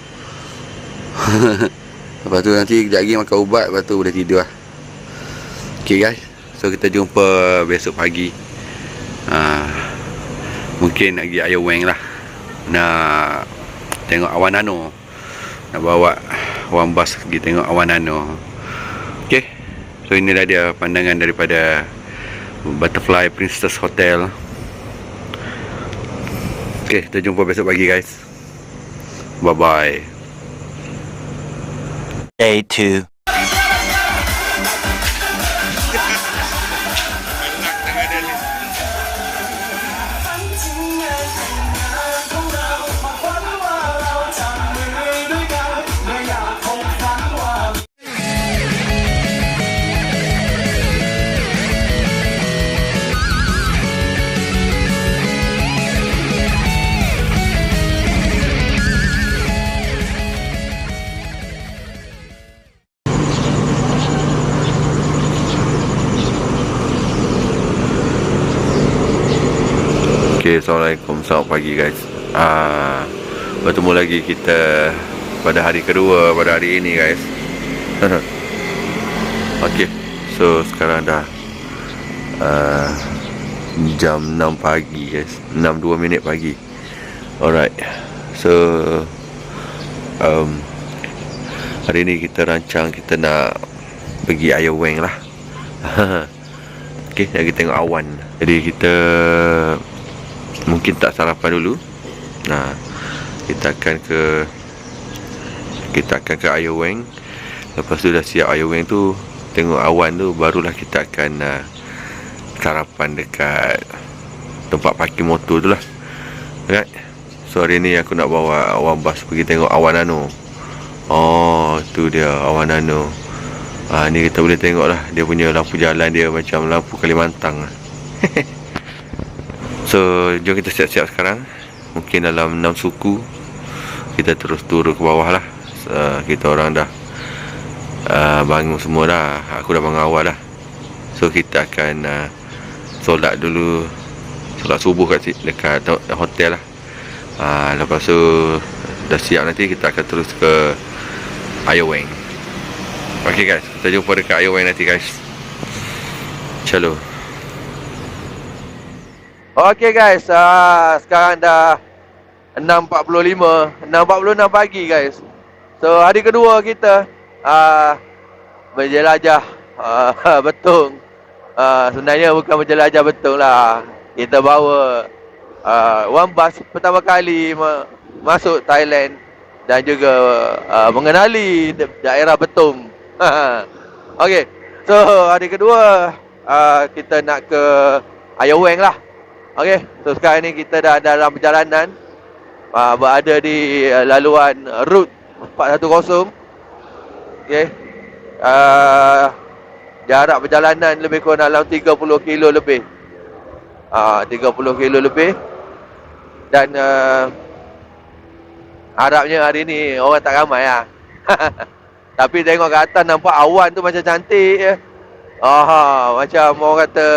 Lepas tu nanti kejap lagi makan ubat, lepas tu boleh tidur lah. Okay guys, so kita jumpa besok pagi. Mungkin nak pergi Ayam Weng lah, nak tengok awan nano. Nak bawa One Bus pergi tengok awan nano. Okay, so inilah dia pandangan daripada Butterfly Princess Hotel. Okay, kita jumpa besok pagi guys. Bye bye.
Day 2.
Okay, Assalamualaikum, selamat pagi guys. Bertemu lagi kita pada hari kedua pada hari ini guys. Okay, so sekarang dah jam 6 pagi guys, 6.02 minit pagi. Alright, so hari ni kita rancang kita nak pergi Ayam Weng lah. Okay, lagi tengok awan. Jadi kita mungkin tak sarapan dulu. Kita akan ke Ayam Weng. Lepas tu dah siap Ayam Weng tu, tengok awan tu, barulah kita akan sarapan dekat tempat parking motor tu lah. Right. So hari ni aku nak bawa One Bus pergi tengok awan nano. Oh, tu dia awan nano. Ni kita boleh tengok lah. Dia punya lampu jalan dia macam lampu Kalimantan lah. So jom kita siap-siap sekarang. Mungkin dalam 6 suku kita terus turun ke bawah lah. Kita orang dah bangun semua dah. Aku dah bangun awal lah. So kita akan solat dulu, solat subuh dekat hotel lah. Lepas tu dah siap, nanti kita akan terus ke Ayoweng. Okay guys, kita jumpa dekat Ayoweng nanti guys. Chalo.
Okay guys, sekarang dah 6.46 pagi guys. So hari kedua kita menjelajah betung. Sebenarnya bukan menjelajah betung lah. Kita bawa One Bus pertama kali masuk Thailand dan juga mengenali daerah Betung. Okay, so hari kedua kita nak ke Ayoweng lah. Okay, so sekarang ni kita dah dalam perjalanan, berada di laluan Route 410. Okay, jarak perjalanan lebih kurang dalam 30 kilo lebih. 30 kilo lebih. Dan harapnya hari ni orang tak ramai lah. Tapi tengok ke atas nampak awan tu macam cantik je. Macam orang kata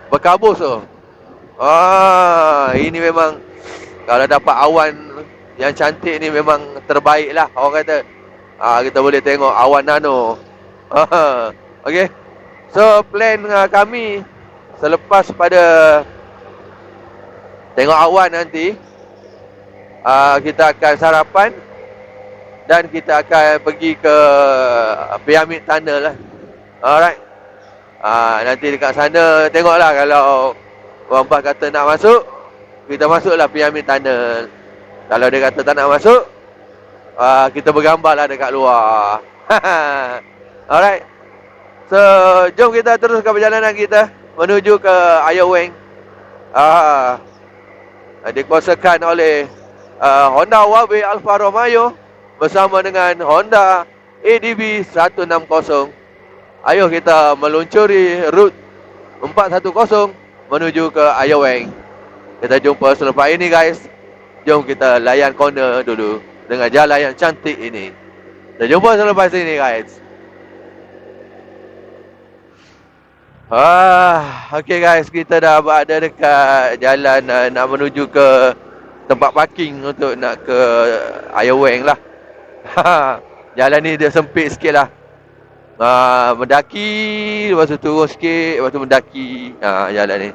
berkabus tu. Ini memang kalau dapat awan yang cantik ni memang terbaik lah. Orang kata kita boleh tengok awan nano. Okay. So plan kami selepas pada tengok awan nanti, kita akan sarapan dan kita akan pergi ke Pyramid Tunnel lah. Alright. Nanti dekat sana tengoklah, kalau One Bus kata nak masuk, kita masuklah Pyramid Tunnel. Kalau dia kata tak nak masuk, kita bergambar lah dekat luar. Alright. So jom kita teruskan perjalanan kita menuju ke Ayoweng. Dikuasakan oleh Honda Wabe Alfa Romeo bersama dengan Honda ADB 160. Ayo kita meluncuri Route 410 menuju ke Ayoweng. Kita jumpa selepas ini guys. Jom kita layan corner dulu dengan jalan yang cantik ini. Kita jumpa selepas ini guys. Okay guys, kita dah berada dekat jalan nak menuju ke tempat parking untuk nak ke Ayoweng lah. Jalan ni dia sempit sikit lah. Mendaki, lepas tu turun sikit, lepas tu mendaki. Jalan ni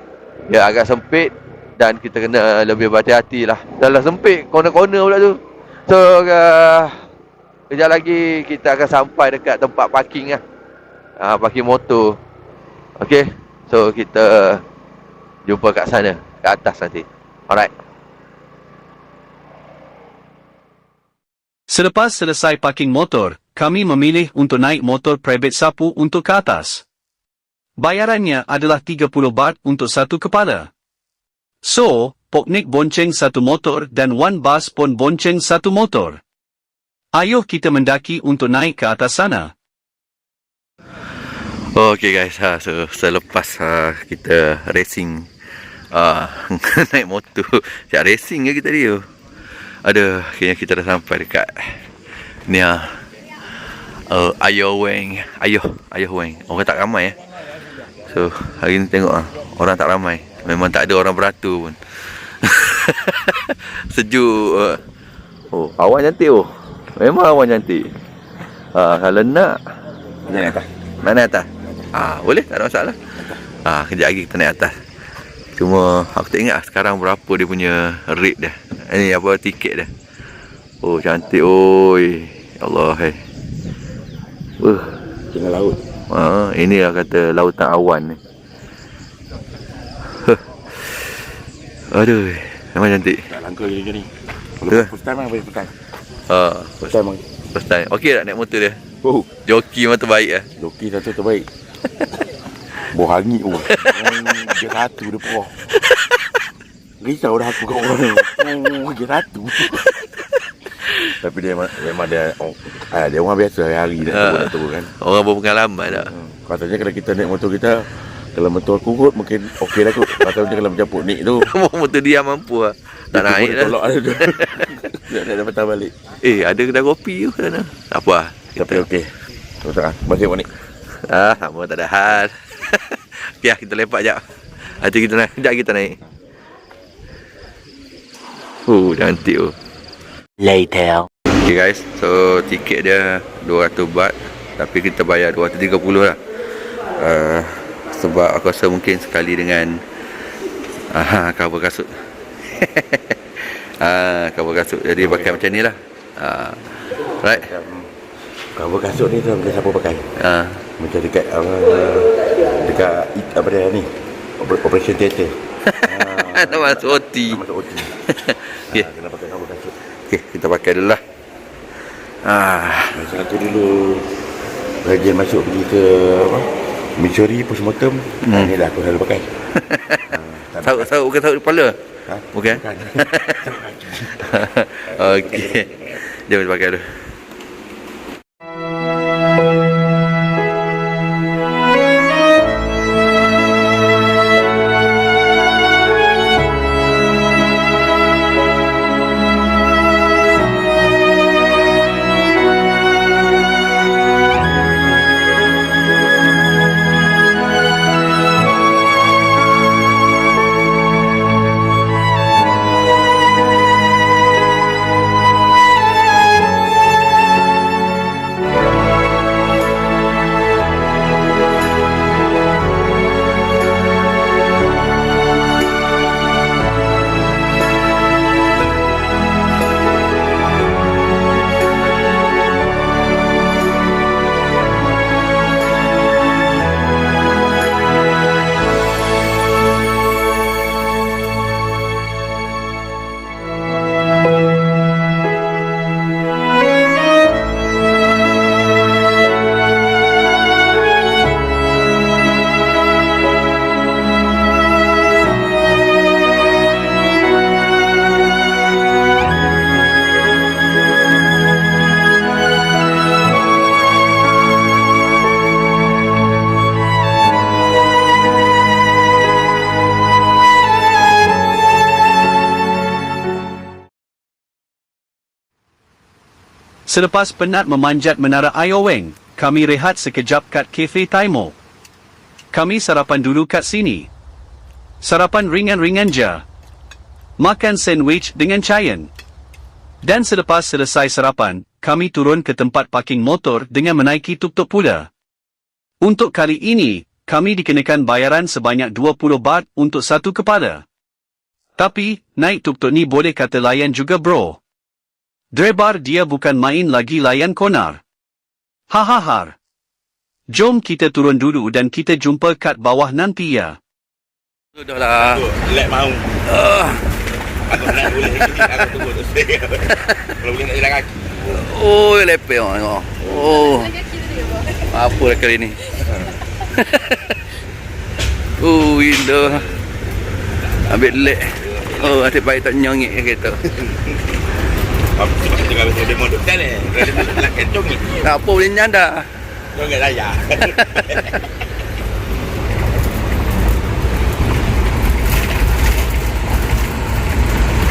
dia agak sempit dan kita kena lebih berhati-hati lah. Dalam sempit, corner-corner pula tu. So kejap lagi kita akan sampai dekat tempat parking lah. Parking motor. Okay, so kita jumpa kat sana, kat atas nanti. Alright.
Selepas selesai parking motor, kami memilih untuk naik motor private sapu untuk ke atas. Bayarannya adalah 30 baht untuk satu kepala. So, Poknik bonceng satu motor dan One Bus pun bonceng satu motor. Ayuh kita mendaki untuk naik ke atas sana.
Okay guys, so selepas kita racing naik motor, siap racing ke kita dia. Akhirnya kita dah sampai dekat ni Ayoweng. Ayoweng. Orang tak ramai So hari ni tengok orang tak ramai. Memang tak ada orang beratur pun. Sejuk. Awan cantik Memang awan cantik. Kalau nak
Naik atas.
nak naik atas. Boleh, tak ada masalah. Kejap lagi kita naik atas. Cuma aku tak ingat sekarang berapa dia punya rate dah. Ini apa tiket dah. Cantik oi. Allah
Tengah laut.
Inilah kata lautan awan ni. Aduh, memang cantik.
Tak langka gini.
Betul.
First time first time.
First time. Okey tak naik motor dia?
Oh,
Joki memang terbaik
Loki satu terbaik. Buah hangit tu. Dia satu dia poh. Risau dah aku kat orang ni. Dia satu. Tapi dia memang dia orang biasa hari-hari nak turun kan.
Orang berpengalaman dah.
Katanya kalau kita naik motor kita, kalau motor kurut mungkin okey lah kot. Katanya kalau macam putnik tu,
Motor dia mampu lah. Tak
dia
naik dah.
tolak dia. Dia dah patah balik.
Ada kedai kopi tu sana. Tak apa lah.
Tapi okey. Terus terang. Masih putnik.
Sama tak ada hal. Okey lah, kita lepak jap. Nanti kita naik. Sekejap kita naik. Cantik tu.
Later.
Okay guys, so tiket dia 200 baht. Tapi kita bayar 230 lah. Sebab aku rasa mungkin sekali dengan cover kasut. Cover kasut. Jadi pakai macam ni lah. Right.
Cover kasut ni tu macam siapa pakai? Macam dekat apa dia ni? Operation theater.
Nak masuk OT.
Masuk OT.
Okay.
Kena pakai cover kasut.
Okay, kita pakai dulu lah.
Masa tu dulu Rajian masuk pergi ke apa? Missouri postmortem. Ni dah aku selalu pakai.
Saut bukan saut kepala. Bukan?
Bukan.
Okey. Jom kita pakai dulu.
Selepas penat memanjat menara Ioweng, kami rehat sekejap kat Cafe Taimo. Kami sarapan dulu kat sini. Sarapan ringan-ringan je. Makan sandwich dengan cayan. Dan selepas selesai sarapan, kami turun ke tempat parking motor dengan menaiki tuk-tuk pula. Untuk kali ini, kami dikenakan bayaran sebanyak 20 baht untuk satu kepala. Tapi, naik tuk-tuk ni boleh kata layan juga bro. Drebar dia bukan main lagi layan konar. Hahaha. Jom kita turun dulu dan kita jumpa kat bawah nanti ya.
Sudahlah.
Lek mau. Aku nak boleh aku tunggu tu. Kalau boleh nak jalan kaki.
Oh, lepeh tengok. Oh. Apa lah kali ni? Indah. Ambil lek. Asyik baik tak nyongik kereta.
Apa sebab tengah betul demo duk jalan. Kalau nak kentong ni.
Apa boleh nyanda?
Jangan raya.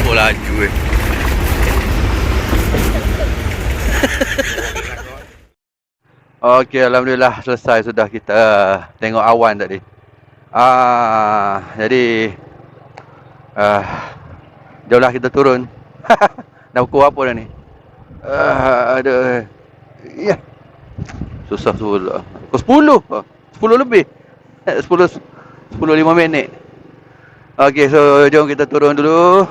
Oh laju
Okey, alhamdulillah selesai sudah kita tengok awan tadi. Jadi jomlah kita turun. Dah pukul apa dah ni? Ada. Ya. Susah pula. Pukul 10. 10 lebih. 10:05 minit. Okey, so jom kita turun dulu.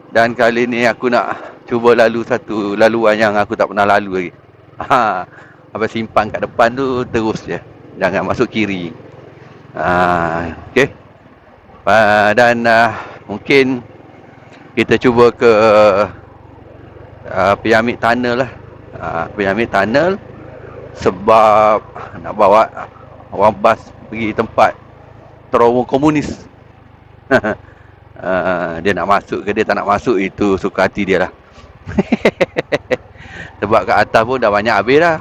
Dan kali ni aku nak cuba lalu satu laluan yang aku tak pernah lalu lagi. Apa simpang kat depan tu terus je. Jangan masuk kiri. Okey. Dan mungkin kita cuba ke Pyramid Tunnel lah. Pyramid Tunnel sebab nak bawa
Wambas pergi tempat terowong komunis. Dia nak masuk ke dia tak nak masuk, itu suka hati dia lah. Sebab kat atas pun dah banyak habis dah.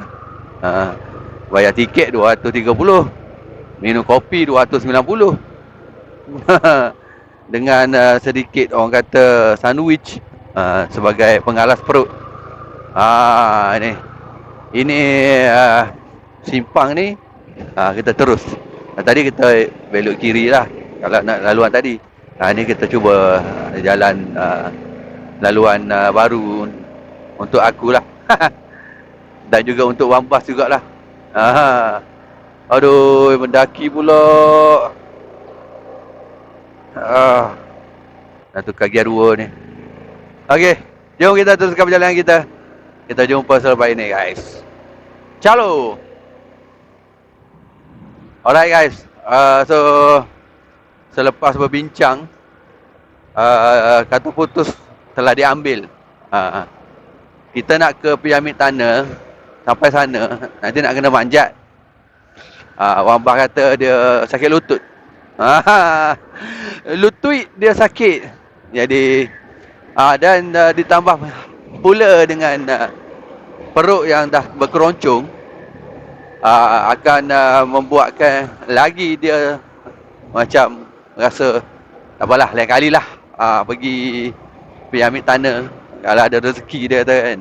Bayar tiket 230, minum kopi 290. Dengan sedikit orang kata sandwich sebagai pengalas perut. Ini simpang ni kita terus. Tadi kita belok kiri lah kalau nak laluan tadi. Ni kita cuba jalan laluan baru untuk aku lah. Dan juga untuk Wambas jugalah. Aduh, mendaki pula. Dah tukar gear 2 ni. Okey, jom kita teruskan perjalanan kita. Kita jumpa selepas ini guys. Ciao. Alright guys. So selepas berbincang, kata putus telah diambil. Kita nak ke Piramid Tunnel. Sampai sana nanti nak kena manjat. Wambah kata dia sakit lutut. Lutut dia sakit. Jadi dan ditambah pula dengan perut yang dah berkeroncong, akan membuatkan lagi dia macam rasa tak apalah, lain kali lah pergi Piramid Tunnel kalau ada rezeki dia tu kan.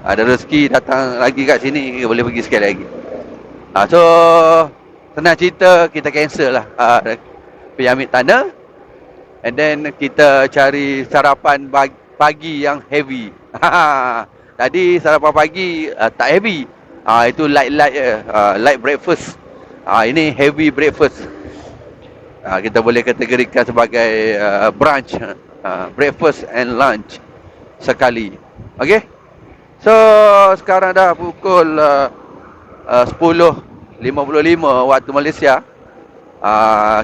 Ada rezeki datang lagi kat sini, boleh pergi sekali lagi. So senang cerita, kita cancel lah Piramid Tunnel. And then kita cari sarapan pagi yang heavy. Tadi sarapan pagi tak heavy. Itu light breakfast. Ini heavy breakfast. Kita boleh kategorikan sebagai brunch, breakfast and lunch sekali. Okay. So sekarang dah pukul 10.55 waktu Malaysia.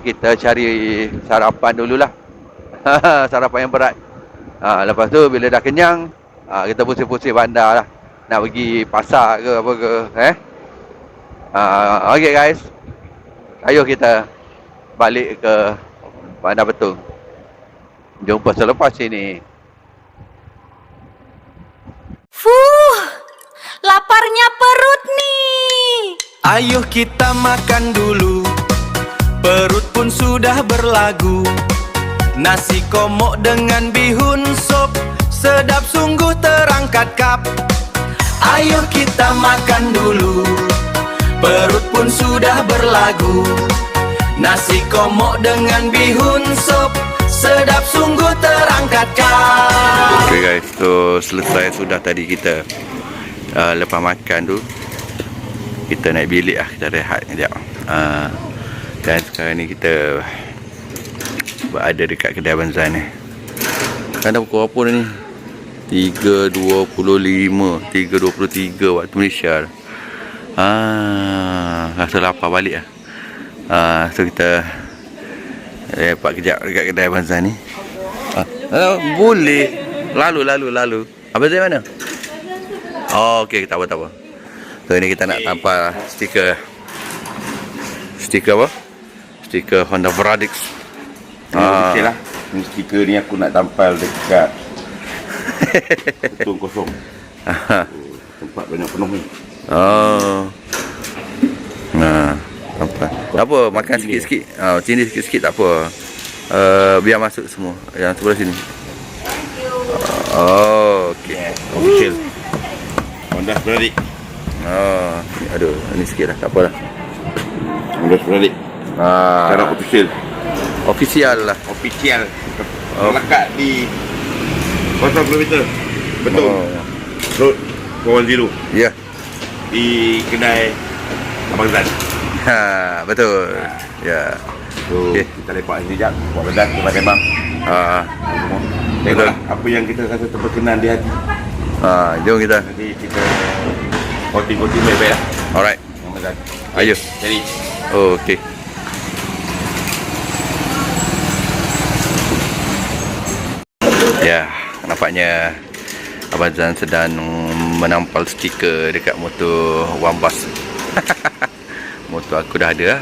Kita cari sarapan dululah. Sarapan yang berat. Lepas tu bila dah kenyang, kita pusing-pusing bandar lah. Nak pergi pasar ke apa ke. Okay guys, ayo kita balik ke Bandar Betong. Jumpa selepas ini.
Fuh, laparnya perut nih.
Ayo kita makan dulu, perut pun sudah berlagu. Nasi komok dengan bihun sop, sedap sungguh terangkat kap. Ayo kita makan dulu, perut pun sudah berlagu. Nasi komok dengan bihun sop, sedap sungguh terangkat kap.
Okay guys, so selesai sudah tadi kita lepas makan tu kita naik bilik lah, kita rehat sekejap. Dan sekarang ni kita berada dekat kedai Abang Zan ni. Sekarang dah pukul apa dah ni? 3.25, 3.23 waktu Malaysia. Rasa lapar balik lah. So kita lepak kejap dekat kedai Abang Zan ni. Boleh. Lalu. Abang Zan mana? Oh, okey, tak apa. So ini kita nak tampal stiker apa? Stiker Honda Bradix.
Okey lah. Ini stiker ni aku nak tampal dekat betul kosong. Tempat banyak penuh ni.
Tampal. Tak apa, makan sikit-sikit. Cindi sikit-sikit tak apa. Biar masuk semua yang sebelah sini. Okey.
Official Honda Bradix.
Aduh, ni sikit lah, tak apalah.
Honda Bradix. Secara official.
Official lah.
Official. Melekat di 0 km Betong Road 410.
Ya.
Di kedai Abang Zan.
Betul. Ya.
So
Okay.
kita lepak sekejap, buat bedah tempat sembang. Tengoklah apa yang kita rasa terberkenan di hati.
Jom kita.
Nanti kita voting baik-baik lah.
Alright.
Abang Zan.
Ayo.
Jadi
Okey. Ya, nampaknya Abang Zan sedang menampal stiker dekat motor Wambas. motor aku dah ada lah.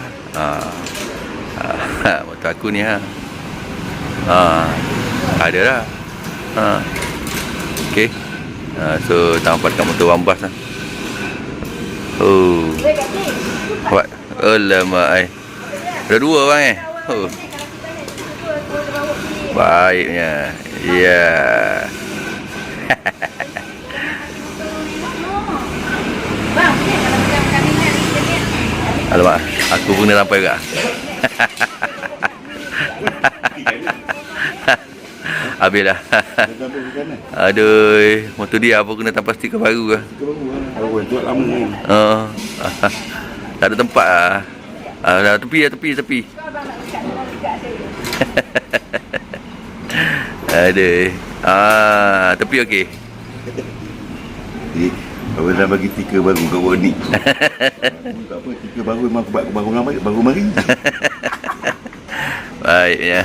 Motor aku ni ha. Ada lah. Okay. So tampak dekat motor one bus lah. Oh. What? Alamak. Ada dua bang Oh. Baiknya. Ya. Alamak, aku pun dah sampai juga. Habis dah. Aduh, motor dia apa kena tanpa stiker baru ke?
Baru tuat lama ni.
Tak ada tempat lah. Tepi. Aduh. Tepi okey.
Baru dah bagi stiker baru kat buat ni. Tak apa, stiker baru memang baru mari.
Baiknya.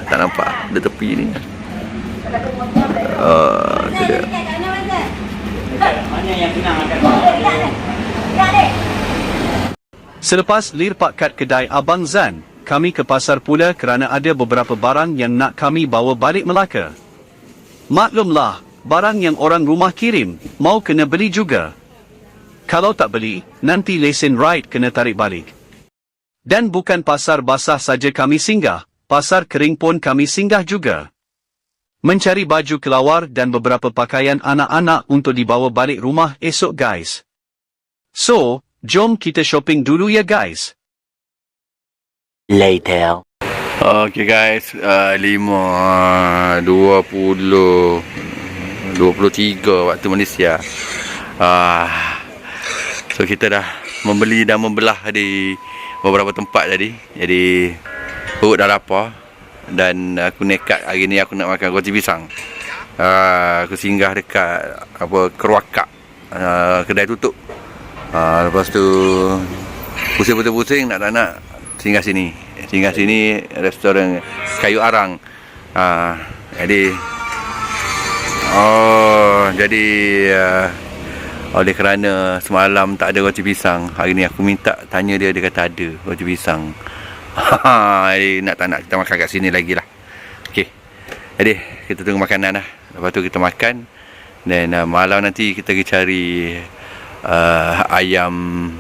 Tak nampak dia tepi ni. Tu dia.
Selepas lirpak kad kedai Abang Zan, kami ke pasar pula kerana ada beberapa barang yang nak kami bawa balik Melaka. Maklumlah, barang yang orang rumah kirim, mau kena beli juga. Kalau tak beli, nanti lesen ride kena tarik balik. Dan bukan pasar basah saja kami singgah, pasar kering pun kami singgah juga. Mencari baju kelawar dan beberapa pakaian anak-anak untuk dibawa balik rumah esok guys. So, jom kita shopping dulu ya guys.
Later.
Okay guys, 5:23 waktu Malaysia. So kita dah membeli dan membelah di beberapa tempat tadi. Jadi perut dah lapar dan aku nekat hari ni aku nak makan roti pisang. Aku singgah dekat Keruakak. Kedai tutup. Lepas tu pusing-pusing nak tak nak singgah sini restoran Kayu Arang. Jadi oleh kerana semalam tak ada roti pisang, hari ni aku minta tanya dia kata ada roti pisang. Jadi nak tak nak kita makan kat sini lagi lah. Okay, jadi kita tunggu makanan lah. Lepas tu kita makan. Dan malam nanti kita pergi cari ayam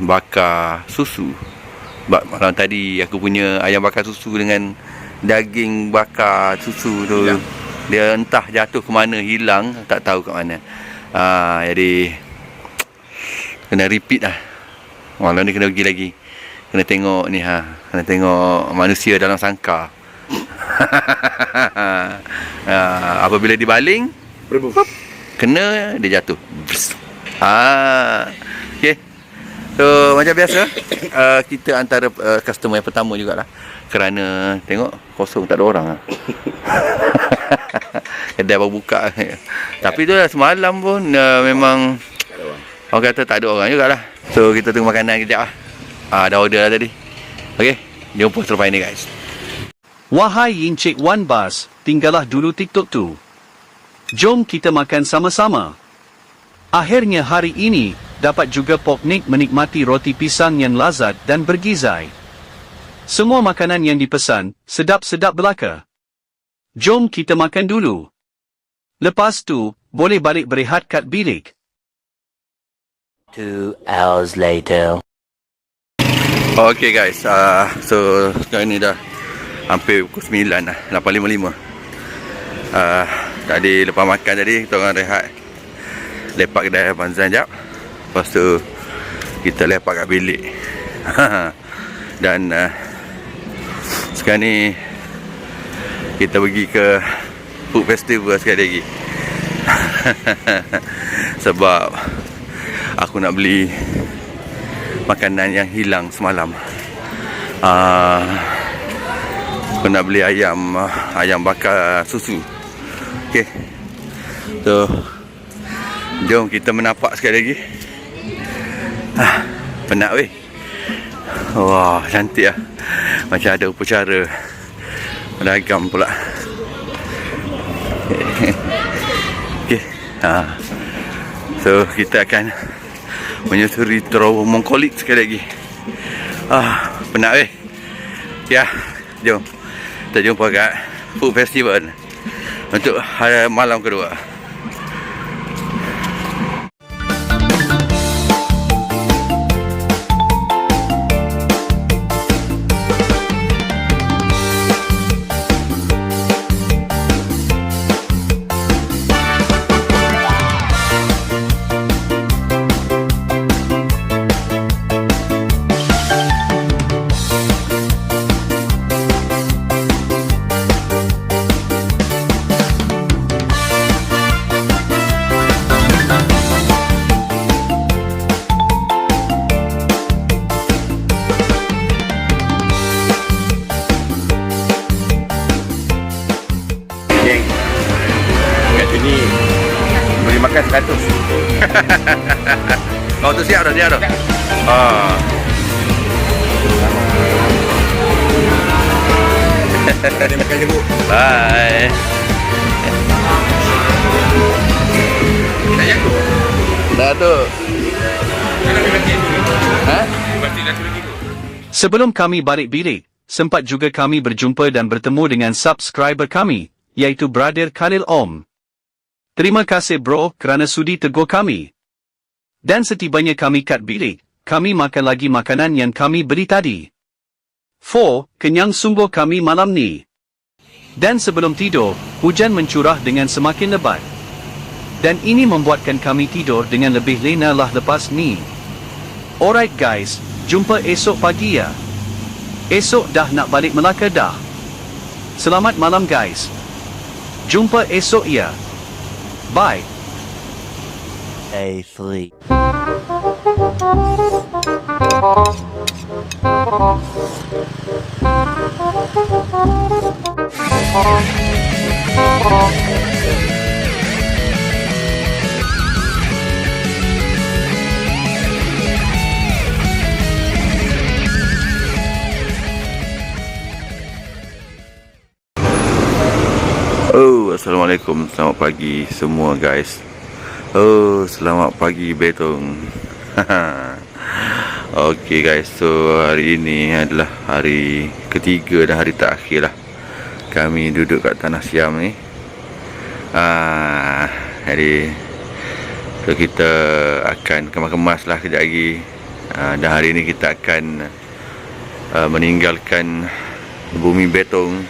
bakar susu. Malam tadi aku punya ayam bakar susu dengan daging bakar susu tu, dia entah jatuh ke mana, hilang, tak tahu kat mana. Jadi kena repeat lah. Malam ni kena pergi lagi. Kena tengok ni kena tengok manusia dalam sangkar. Apabila dibaling, kena dia jatuh. Okay. So macam biasa, kita antara customer yang pertama jugalah. Kerana tengok kosong, tak ada orang lah. Kedai baru buka. Tapi tu lah semalam pun memang orang kata tak ada orang jugalah. So kita tunggu makanan kejap lah. Dah order lah tadi. Okay, jumpa selepas ini guys.
Wahai Encik Wan Bas, tinggallah dulu TikTok tu. Jom kita makan sama-sama. Akhirnya hari ini, dapat juga Poknik menikmati roti pisang yang lazat dan bergizai. Semua makanan yang dipesan, sedap-sedap belaka. Jom kita makan dulu. Lepas tu, boleh balik berehat kat bilik.
2 hours later.
Okay guys, so sekarang ni dah hampir pukul 9 lah, 8.55. Tadi lepas makan tadi, kita orang rehat. Lepak kedai Abang Zan jap. Lepas tu kita lepak kat bilik. Dan sekarang ni kita pergi ke food festival sekali lagi. Sebab aku nak beli makanan yang hilang semalam. Aku nak beli ayam bakar susu. Okay, so jom kita menapak sekali lagi. Penat weh. Wah, cantik lah. Macam ada upacara beragam pula. Okay. So kita akan menyusuri Terowong Mongkolik sekali lagi. Penat weh. Ya, jom kita jumpa kat Food Festival untuk malam kedua.
Geng, kat sini boleh makan 100.
Kau tu siap dah, siap dah.
Dia makan jeruk.
Bye. Dah tu.
Sebelum kami balik bilik, sempat juga kami berjumpa dan bertemu dengan subscriber kami, iaitu Brother Khalil Om. Terima kasih bro kerana sudi tegur kami. Dan setibanya kami kat bilik, kami makan lagi makanan yang kami beli tadi. 4. Kenyang sungguh kami malam ni. Dan sebelum tidur, hujan mencurah dengan semakin lebat. Dan ini membuatkan kami tidur dengan lebih lena lah lepas ni. Alright guys, jumpa esok pagi ya. Esok dah nak balik Melaka dah. Selamat malam guys. Jumpa esok ya. Bye.
Day 3.
Assalamualaikum. Selamat pagi semua guys. Selamat pagi Betong. Okay guys, so hari ini adalah hari ketiga dan hari terakhir lah kami duduk kat Tanah Siam ni. Jadi so kita akan kemas-kemas lah kejap lagi. Dan hari ini kita akan meninggalkan bumi Betong.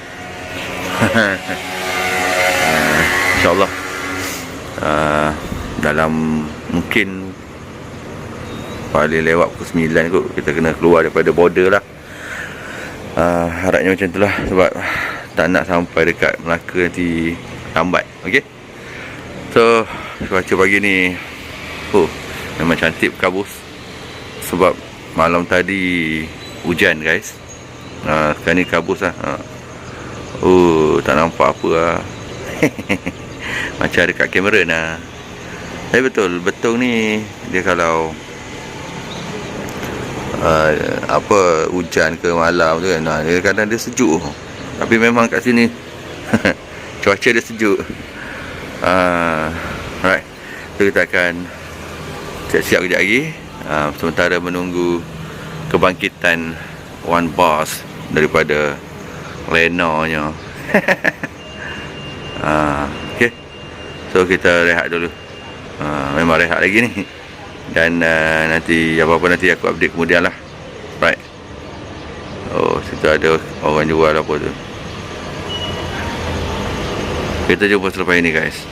InsyaAllah dalam mungkin paling lewat pukul 9 kot kita kena keluar daripada border lah. Harapnya macam tu lah, sebab tak nak sampai dekat Melaka nanti lambat. Okay, so cuaca pagi ni memang cantik berkabus, sebab malam tadi hujan guys. Sekarang ni kabus lah. Tak nampak apa lah. Macam ada kat kamera nah. Tapi betul, Betong ni dia kalau hujan ke malam tu kan, dia kadang dia sejuk. Tapi memang kat sini cuaca dia sejuk. Alright, so kita akan siap-siap kejap lagi, sementara menunggu kebangkitan One Bus daripada Lena-nya. Okay, so kita rehat dulu. Memang rehat lagi ni. Dan nanti apa-apa nanti aku update kemudian lah. Right. Situ ada orang jual apa tu. Kita jumpa selepas ini guys.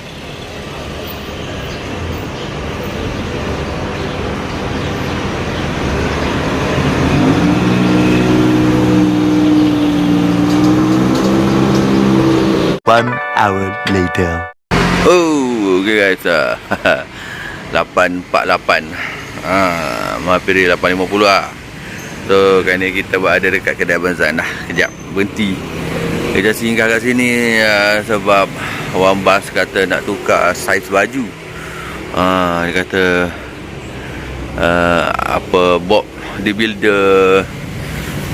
One hour later.
Okay guys. 8.48. Hampir 8.50 lah. So kali ni kita berada dekat kedai Abang Zan dah. Kejap berhenti. Kita singgah kat sini sebab Wan Bas kata nak tukar saiz baju. Dia kata Bob the Builder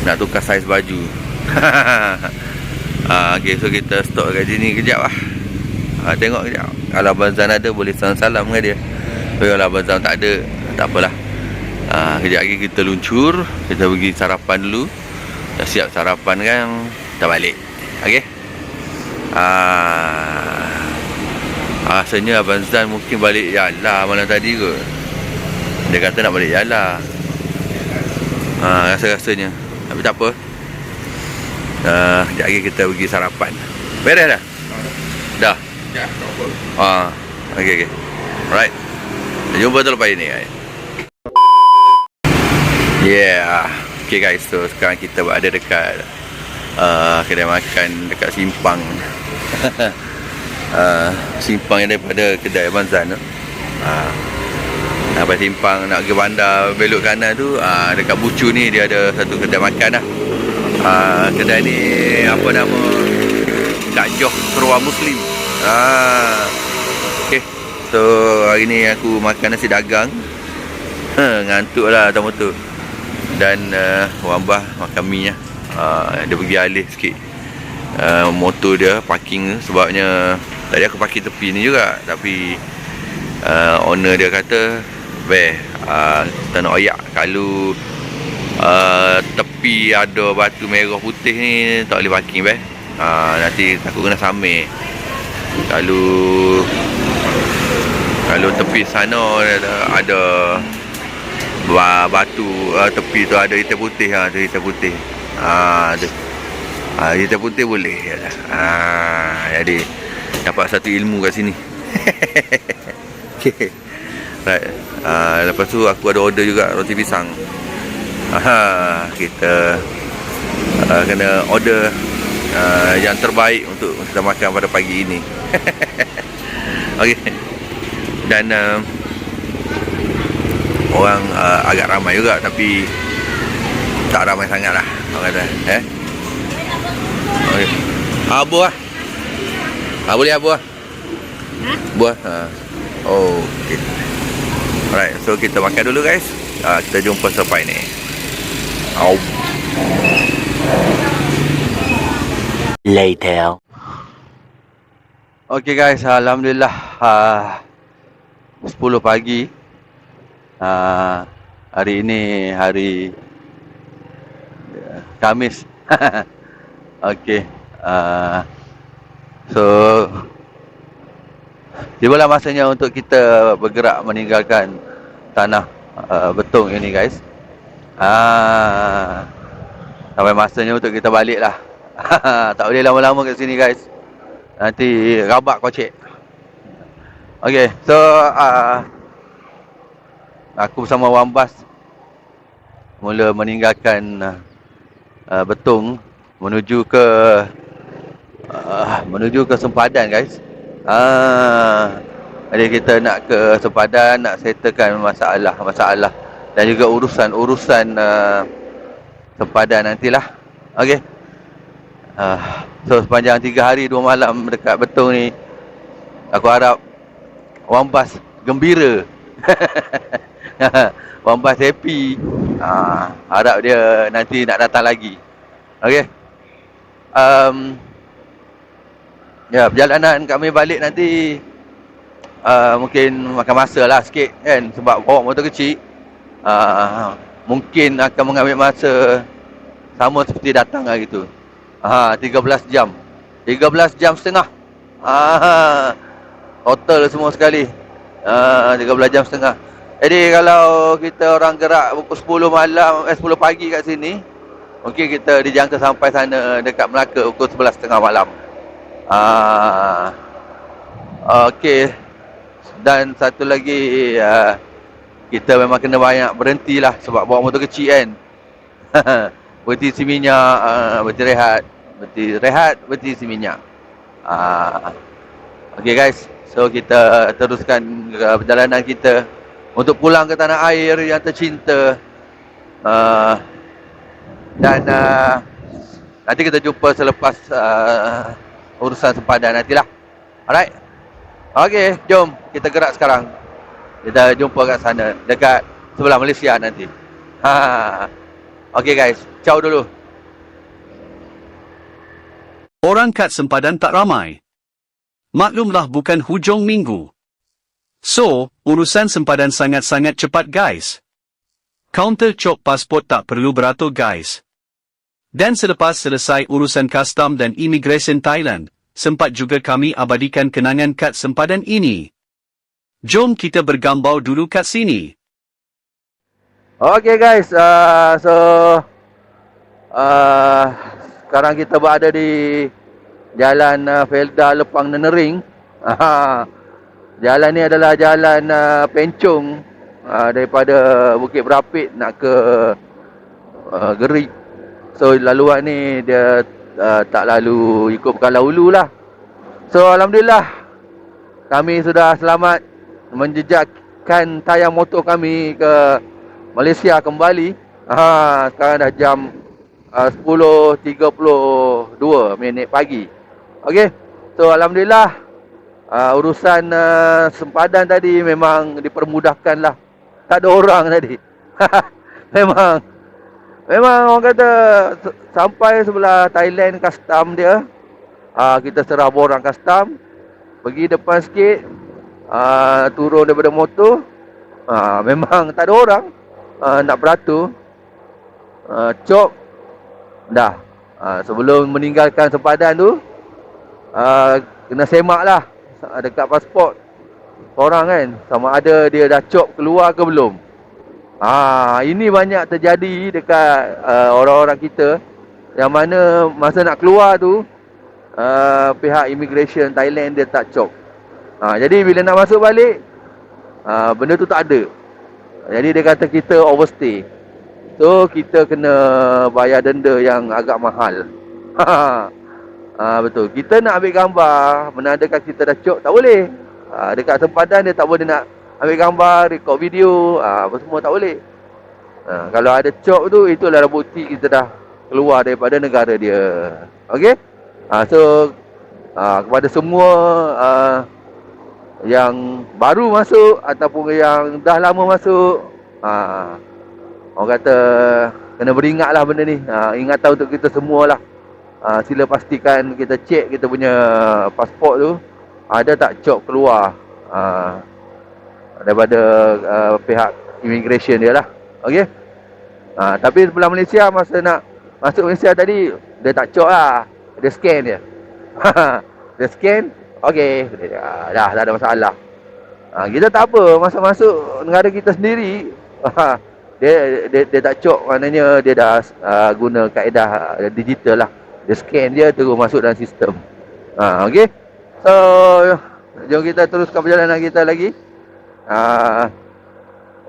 nak tukar saiz baju. Okay, so kita stop kat sini kejap lah. Tengok kejap. Kalau Abang Zan ada boleh salam-salam dengan dia. Tapi kalau Abang Zan tak ada, tak apalah. Kejap lagi kita luncur. Kita pergi sarapan dulu. Dah siap sarapan kan, kita balik. Okey. Rasanya Abang Zan mungkin balik Yala malam tadi ke. Dia kata nak balik Yala. Rasa-rasanya. Tapi tak apa. Sekejap lagi kita pergi sarapan. Beres dah? Dah?
Ya, tak apa.
Okey. Alright. Kita jumpa terlepas ini, guys. Yeah. Okay guys, so sekarang kita berada dekat kedai makan dekat simpang. Simpang yang daripada kedai Abang Zan tu. Sampai simpang nak pergi bandar belok kanan tu, dekat Bucu ni dia ada satu kedai makan lah. Kedai ni apa nama, Kak Joh Seruan Muslim. Okay, so hari ni aku makan nasi dagang. Ngantuk lah atas motor. Dan Wambah makan mie lah. Dia pergi alih sikit motor dia, parking sebabnya tadi aku parking tepi ni juga. Tapi owner dia kata, kita nak oyak kalau tepi ada batu merah putih ni tak boleh parking nanti takut kena samir. Kalau tepi sana ada batu, tepi tu ada hitam putih, tu hitam putih. Hitam putih boleh. Jadi dapat satu ilmu kat sini. Okay. Right. Lepas tu aku ada order juga roti pisang. Kita kena order yang terbaik untuk kita makan pada pagi ini. Okay. Dan orang agak ramai juga, tapi tak ramai sangat lah orang kata. Okay. Buah. Boleh buah? Buah. Okay. Alright, so kita makan dulu guys. Kita jumpa selepas ini.
Later.
Okay guys, alhamdulillah 10 pagi. Hari ini hari Khamis. Okay. So tibalah masanya untuk kita bergerak meninggalkan tanah Betong ini guys. Sampai masanya untuk kita balik lah. Tak boleh lama-lama kat sini guys, nanti rabak kocek. Okay, so aku bersama Wambas mula meninggalkan Betong menuju ke Sempadan guys. Jadi kita nak ke Sempadan, nak settlekan masalah dan juga urusan Sempadan nantilah. Okey. So sepanjang 3 hari 2 malam dekat Betong ni, aku harap Wambas gembira. Wambas happy. Harap dia nanti nak datang lagi. Okey. Ya, perjalanan kami balik nanti mungkin makan masa lah sikit kan, sebab bawa motor kecil. Mungkin akan mengambil masa sama seperti datang lah gitu. 13 jam. 13 jam setengah. Total semua sekali. 13 jam setengah. Jadi kalau kita orang gerak pukul 10 pagi kat sini, mungkin kita dijangka sampai sana dekat Melaka pukul 11.30 malam. Okey. Dan satu lagi, kita memang kena banyak berhentilah sebab bawa motor kecil kan. Berhenti isi minyak, berhenti rehat, berhenti isi minyak. Okey guys, so kita teruskan perjalanan kita untuk pulang ke tanah air yang tercinta. Dan nanti kita jumpa selepas urusan Sempadan nantilah. Alright. Okey, jom kita gerak sekarang. Kita jumpa kat sana, dekat sebelah Malaysia nanti. Okey guys, ciao dulu.
Orang kat Sempadan tak ramai. Maklumlah bukan hujung minggu. So, urusan Sempadan sangat-sangat cepat guys. Kaunter cop pasport tak perlu beratur guys. Dan selepas selesai urusan custom dan immigration Thailand, sempat juga kami abadikan kenangan kad sempadan ini. Jom kita bergambau dulu kat sini.
Okay guys, sekarang kita berada di Jalan Felda Lepang Nenering. Jalan ni adalah jalan pencung daripada Bukit Berapit nak ke Gerik. So laluan ni dia tak lalu ikut Kalau Ulu lah. So alhamdulillah kami sudah selamat menjejakkan tayang motor kami ke Malaysia kembali. Sekarang dah jam 10.32 minit pagi. Okey. So alhamdulillah urusan sempadan tadi memang dipermudahkan lah. Tak ada orang tadi. Memang orang kata sampai sebelah Thailand custom dia, kita serah borang custom, pergi depan sikit, turun daripada motor, memang tak ada orang nak beratur, cop dah. Sebelum meninggalkan sempadan tu, kena semak lah dekat pasport orang kan, sama ada dia dah cop keluar ke belum. Ini banyak terjadi dekat orang-orang kita yang mana masa nak keluar tu, pihak immigration Thailand dia tak cop. Jadi bila nak masuk balik, benda tu tak ada. Jadi dia kata kita overstay. So kita kena bayar denda yang agak mahal. Betul. Kita nak ambil gambar menandakan kita dah cop, tak boleh. Dekat sempadan dia tak boleh nak ambil gambar, rekod video, apa semua tak boleh. Kalau ada cop tu, itulah bukti kita dah keluar daripada negara dia. Okey? So kepada semua yang baru masuk ataupun yang dah lama masuk, orang kata kena beringatlah benda ni. Ingatan untuk kita semualah. Sila pastikan kita cek kita punya pasport tu ada tak cop keluar daripada pihak immigration dia lah. Okey. Tapi sebelah Malaysia, masa nak masuk Malaysia tadi, dia tak cop lah. Dia scan je. Dia scan, okey. Dah tak ada masalah. Kita tak apa, masa masuk negara kita sendiri, dia tak cop, maknanya dia dah guna kaedah digital lah. Dia scan je, terus masuk dalam sistem. Okey. So, jom kita teruskan perjalanan kita lagi.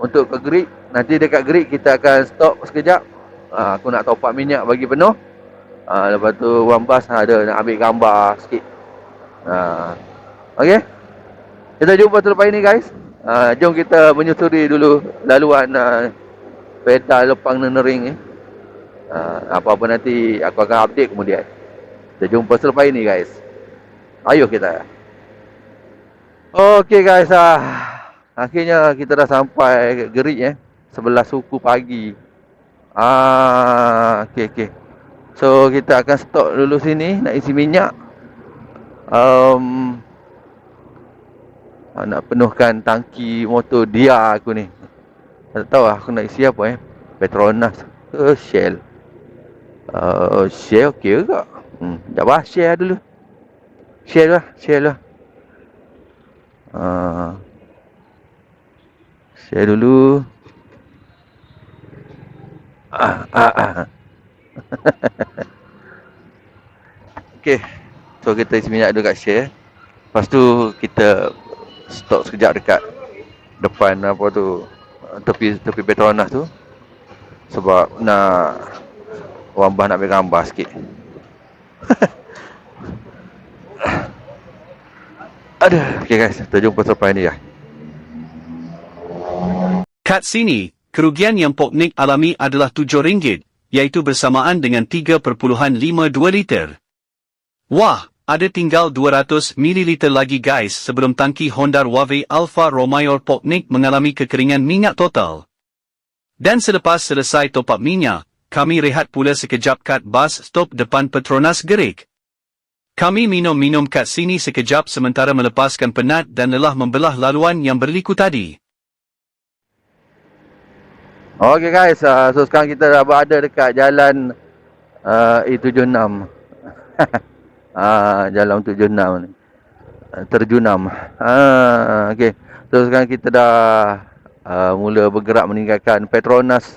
Untuk ke Gerik. Nanti dekat Gerik kita akan stop sekejap. Aku nak top up minyak bagi penuh. Lepas tu one bus ada nak ambil gambar sikit. Okay. Kita jumpa selepas ini guys. Jom kita menyusuri dulu laluan Felda Lepang Nenering ni. Apa-apa nanti aku akan update kemudian. Kita jumpa selepas ini guys. Ayuh kita. Okay guys, akhirnya kita dah sampai Gerik 11 suku pagi. Okay. So kita akan stop dulu sini nak isi minyak. Nak penuhkan tangki motor dia aku ni. Tak tahu aku nak isi apa Petronas ke Shell. Shell okey ke? Sekejap lah, share dulu. Share lah. Share dulu. Okay. So kita isi minyak dulu kat share. Lepas tu kita stop sekejap dekat depan apa tu, tepi Petronas tu. Sebab nak Wambah nak ambil gambar sikit. Okay guys, kita jumpa selepas ni lah.
Kat sini, kerugian yang Pok Nick alami adalah RM7, iaitu bersamaan dengan 3.52 liter. Wah, ada tinggal 200 ml lagi guys sebelum tangki Honda Wave Alfa Romeo Pok Nick mengalami kekeringan minyak total. Dan selepas selesai top up minyak, kami rehat pula sekejap kat bus stop depan Petronas Gerik. Kami minum-minum kat sini sekejap sementara melepaskan penat dan lelah membelah laluan yang berliku tadi.
Okay guys, so sekarang kita dah berada dekat jalan E76. Jalan 76 ni. Terjunam. Okay. So sekarang kita dah mula bergerak meninggalkan Petronas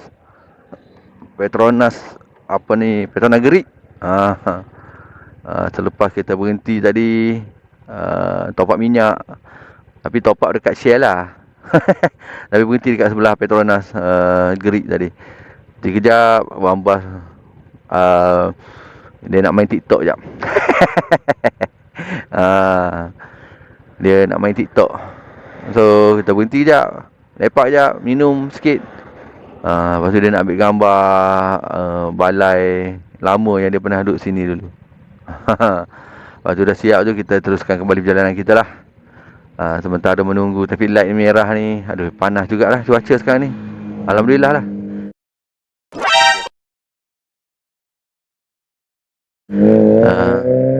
Petronas Gerik. Selepas kita berhenti tadi top up minyak. Tapi top up dekat Shell lah. Tapi berhenti dekat sebelah Petronas Gerik tadi. Sekejap Abang Bas dia nak main TikTok jap. Dia nak main TikTok. So kita berhenti jap, lepak jap, minum sikit. Lepas tu dia nak ambil gambar balai lama yang dia pernah duduk sini dulu. Lepas tu dah siap tu, kita teruskan kembali perjalanan kita lah. Sementara menunggu traffic light merah ni. Aduh, panas jugalah cuaca sekarang ni. Alhamdulillah lah.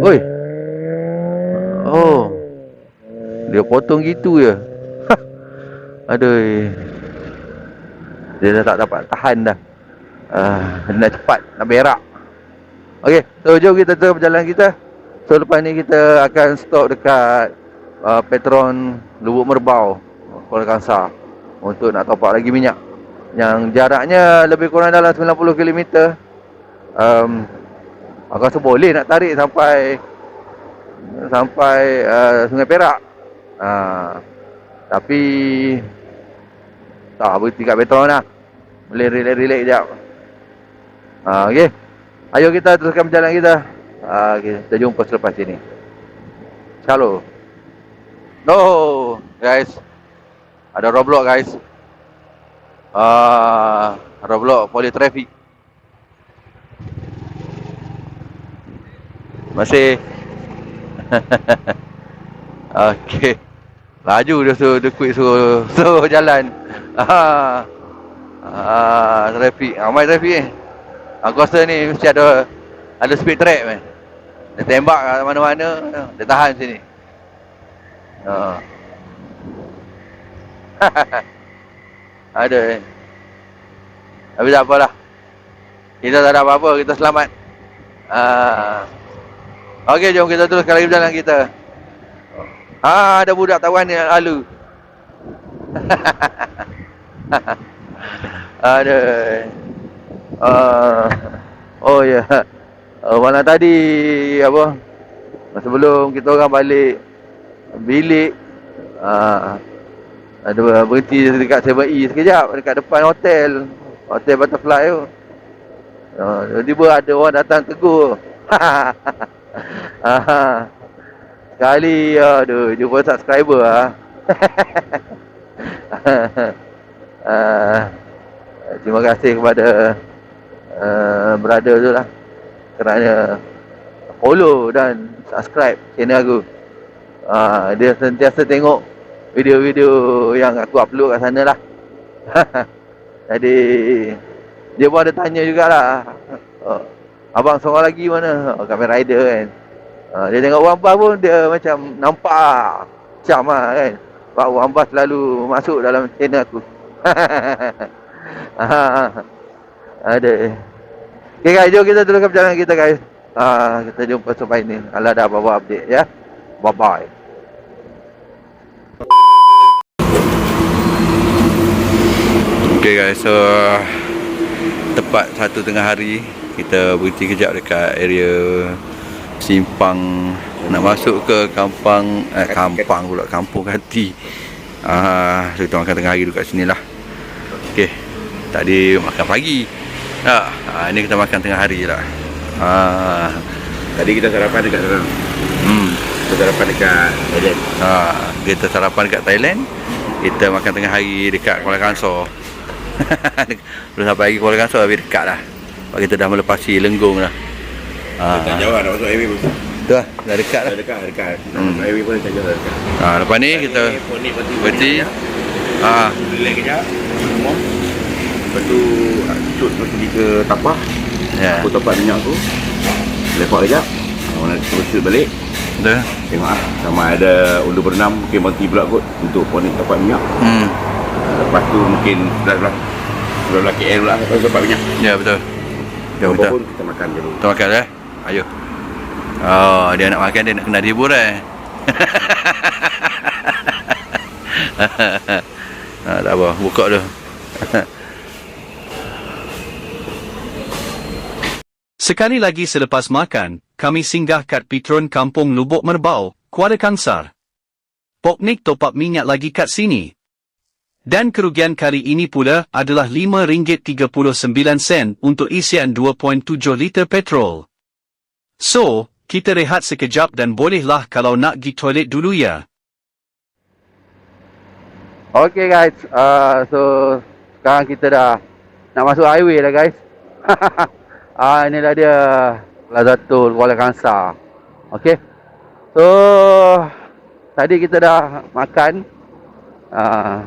Oi. Oh. Dia potong gitu je. Aduh. Dia dah tak dapat tahan dah. Dia nak cepat, nak berak. Okey, so jom kita terus perjalanan kita. So lepas ni kita akan stop dekat Petron Lubuk Merbau, Kuala Kangsar, untuk nak top up lagi minyak. Yang jaraknya lebih kurang dalam 90 km. Aku rasa boleh nak tarik sampai Sungai Perak. Tapi tak berhenti kat Petron lah. Boleh relax sekejap. Okey. Ayo kita teruskan perjalanan kita. Okay, kita jumpa selepas ini. Shalom. No, guys. Ada roadblock guys. Roadblock polis trafik. Masih. Okey. Laju dia suruh quick suruh jalan. Trafik. Ramai trafik ni. Aku rasa ni mesti ada speed trap kan. Dia tembak kat mana-mana, dia tahan sini. Ada. Tapi tak apalah. Kita tak ada apa-apa, kita selamat. Okey, jom kita teruskan lagi perjalanan kita. Ada budak tawan ni lalu. Ada. Oh ya. Malam tadi apa? Sebelum kita orang balik bilik, ada berhenti dekat 7E sekejap dekat depan hotel Butterfly tu. Tiba-tiba ada orang datang tegur. Sekali jumpa subscriber ah. Terima kasih kepada brother tu lah kerana follow dan subscribe channel aku. Dia sentiasa tengok video-video yang aku upload kat sana lah. Jadi dia pun ada tanya jugalah, abang seorang lagi mana? Kamen Rider kan. Dia tengok Wambah pun dia macam nampak macam lah kan. Pak Wambah selalu masuk dalam channel aku. Ada. Okay guys, jom kita teruskan perjalanan kita guys. Kita jumpa sampai ni. Kalau ada apa-apa update ya. Bye bye.
Okay guys, so tepat 1 tengah hari kita berhenti kejap dekat area simpang nak masuk ke kampung Kati. So kita makan tengah hari dekat sini lah. Okay, tadi makan pagi. Ini kita makan tengah hari lah.
Tadi kita sarapan dekat sana. Kita sarapan dekat Thailand.
Kita sarapan dekat Thailand. Kita makan tengah hari dekat Kuala Kangsar. Belum sampai lagi Kuala Kangsar, tapi dekat lah. Sebab kita dah melepasi Lenggong dah.
Tak jauh nak masuk highway pun.
Tu lah, dah dekat lah.
Dekat. Nak masuk highway pun tak jauh dah dekat.
Lepas ni kita berhenti.
Relax kejap. Lepas tu cut pergi ke Tapah. Aku top up minyak tu. Lepak kejap. Nak shoot balik.
Dah.
Tengok sama ada undur berenam, mungkin berhenti pula kot untuk ponik top up minyak. Lepas tu mungkin 11. Sebelah KL lah, tempat minyak.
Ya betul. Ya
Apa
betul.
pun kita makan dulu.
Kita makan Ayo. Oh, dia nak makan, dia nak kena dihibur tak apa, buka tu.
Sekali lagi selepas makan, kami singgah kat Petron Kampung Lubuk Merbau, Kuala Kangsar. Poknik top up minyak lagi kat sini. Dan kerugian kali ini pula adalah RM5.39 untuk isian 2.7 liter petrol. So, kita rehat sekejap dan bolehlah kalau nak pergi toilet dulu ya.
Okay guys, so sekarang kita dah nak masuk highway dah guys. Inilah dia Plazatul Kuala Kangsar. Okay, so tadi kita dah makan,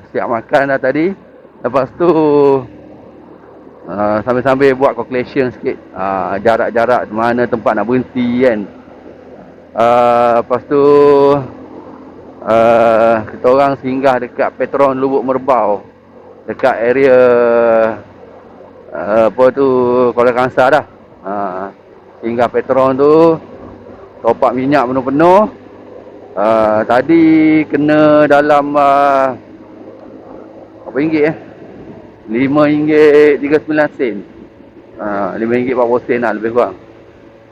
siap makan dah tadi. Lepas tu sambil-sambil buat calculation sikit, jarak-jarak mana tempat nak berhenti kan. Lepas tu kita orang singgah dekat Petron Lubuk Merbau, dekat area apa tu Kuala Kangsar dah. Singgah Petron tu, top up minyak penuh-penuh. Tadi kena dalam berapa ringgit RM5.39. RM5.40 lah lebih kurang.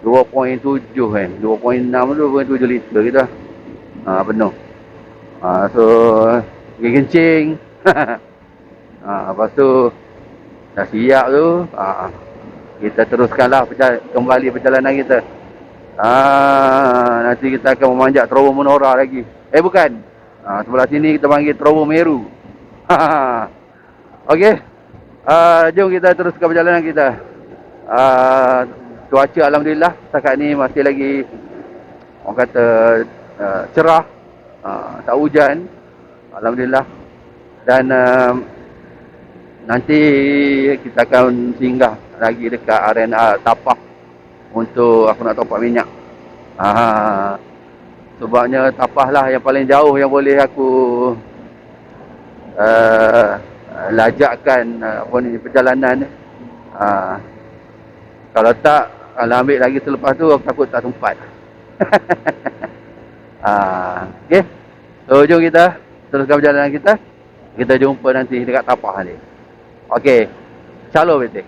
2.7 kan, 2.6 2.7 liter kita. Penuh. So pergi kencing. Lepas tu dah siap tu, kita teruskanlah kembali perjalanan kita. Nanti kita akan memanjat Terowong Menora lagi. Bukan. Sebelah sini kita panggil Terowong Meru. Okey. Jom kita teruskan perjalanan kita. Cuaca alhamdulillah setakat ni masih lagi orang kata cerah. Tak hujan. Alhamdulillah. Dan nanti kita akan singgah lagi dekat arena Tapah untuk aku nak top up minyak. Sebabnya Tapah lah yang paling jauh yang boleh aku lajakkan perjalanan ni. Kalau tak, kalau ambil lagi selepas tu aku takut tak sempat. Okay. So jom kita teruskan perjalanan kita. Kita jumpa nanti dekat Tapah ni. Okay. Shalom betul.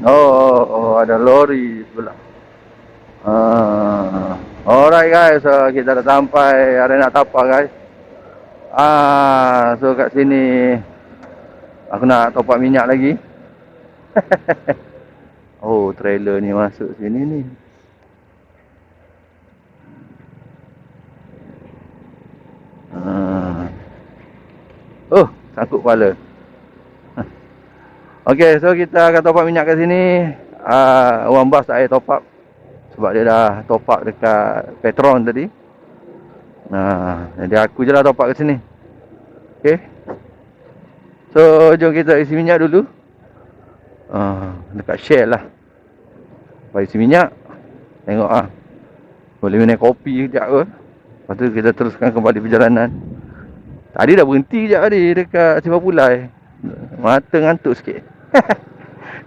Oh, ada lori sebelah. Alright guys, kita dah sampai arena Tapah guys. So kat sini aku nak top up minyak lagi. Oh, trailer ni masuk sini ni. Oh, sangkut kepala. Okey, so kita akan top up minyak kat sini. Orang bas tak payah top up sebab dia dah top up dekat Petron tadi. Jadi aku je lah top up kat sini. Okey. So, jom kita isi minyak dulu. Dekat Shell lah. Lepas isi minyak, tengok boleh minum kopi sekejap ke. Lepas tu kita teruskan kembali perjalanan. Tadi dah berhenti sekejap tadi dekat Simpang Pulai. Mata ngantuk sikit.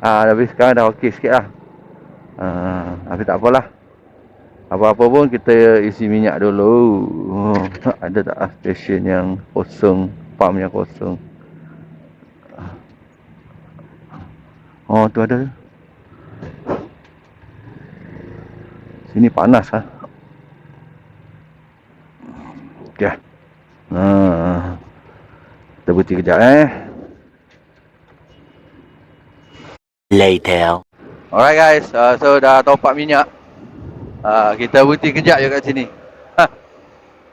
Tapi sekarang dah okey sikit lah. Tapi tak apalah. Apa-apa pun kita isi minyak dulu. Ada tak stesen yang kosong, pump yang kosong? Oh, tu ada. Sini panas lah. Okay. Kita berhenti kejap
Later.
Alright guys, so dah top up minyak. Kita berhenti kejap je kat sini.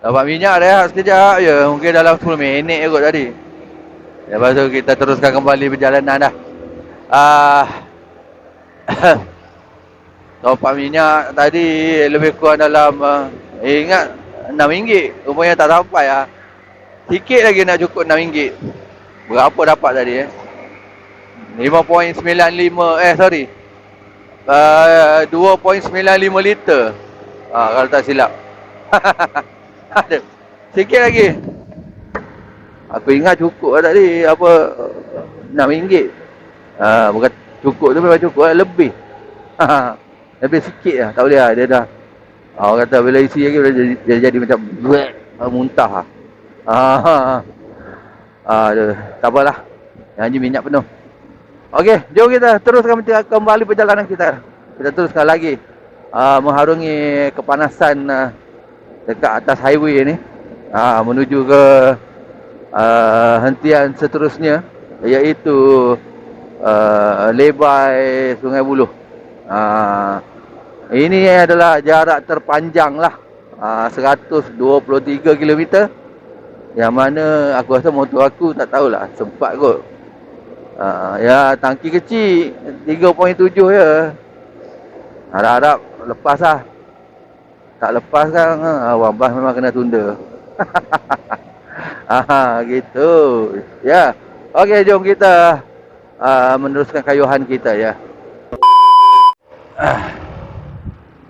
Top up minyak rehat sekejap je. Mungkin dalam 10 minit kot tadi. Lepas tu kita teruskan kembali perjalanan dah. Top up minyak tadi lebih kurang dalam ingat RM6. Rupanya tak sampai lah. Sikit lagi nak cukup RM6. Berapa dapat tadi 5.95 sorry 2.95 liter. Kalau tak silap. Ada sikit lagi. Aku ingat cukup lah tadi, apa, RM6. Bukan cukup tu memang cukup lah, lebih. Lebih sikit lah, tak boleh lah, dia dah. Orang kata bila isi lagi, dia jadi macam muntah lah. Tak apalah, yang ni minyak penuh. Okey, jom kita teruskan kembali perjalanan kita. Kita teruskan lagi mengharungi kepanasan dekat atas highway ni, menuju ke hentian seterusnya, iaitu Lebai Sungai Buloh. Ini adalah jarak terpanjang lah, 123 km. Yang mana aku rasa motor aku tak tahulah, sempat kot. Ya, tangki kecil 3.7 je. Harap-harap lepas lah. Tak lepas kan, Abang Bas memang kena tunda. Gitu. Ya. Okey, jom kita meneruskan kayuhan kita ya.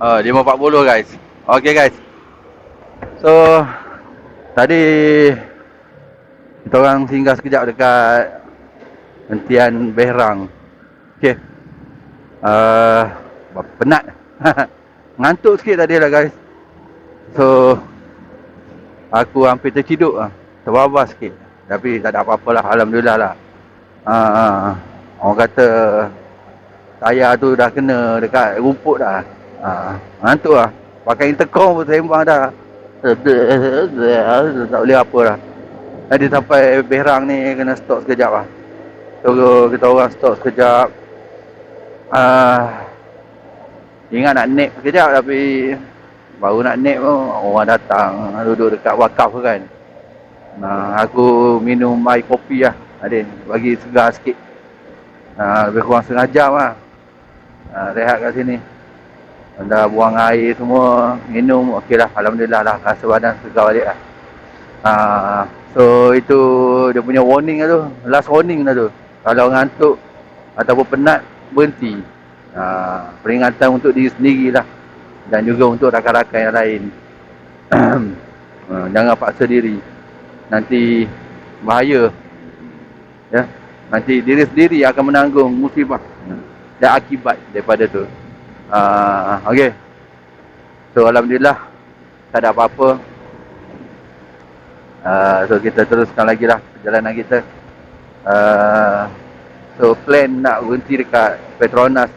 5.40 guys. Okey guys. So tadi kita orang singgah sekejap dekat hentian Berang. Okey. Penat. Ngantuk sikit tadi lah guys. So aku hampir terciduk lah. Terbabas sikit. Tapi tak ada apa-apa lah. Alhamdulillah lah. Orang kata tayar tu dah kena dekat rumput dah. Ngantuk lah. Pakai intercom pun sembang dah. Tak boleh apa lah. Jadi sampai Berang ni kena stop sekejap lah. So kita orang stop sekejap. Ingat nak naik sekejap tapi baru nak naik pun orang datang duduk dekat wakaf kan. Aku minum air kopi lah. Adin bagi segar sikit. Lebih kurang setengah jam lah. Rehat kat sini. Dah buang air semua, minum, okey lah, alhamdulillah lah, rasa badan segar balik lah. So itu dia punya warning lah tu, last warning lah tu. Kalau ngantuk ataupun penat, berhenti. Peringatan untuk diri sendiri lah, dan juga untuk rakan-rakan yang lain. Jangan paksa diri, nanti bahaya ya. Nanti diri sendiri akan menanggung musibah dan akibat daripada tu. Okey. So alhamdulillah tak ada apa-apa. So kita teruskan lagi lah perjalanan kita. So plan nak berhenti dekat Petronas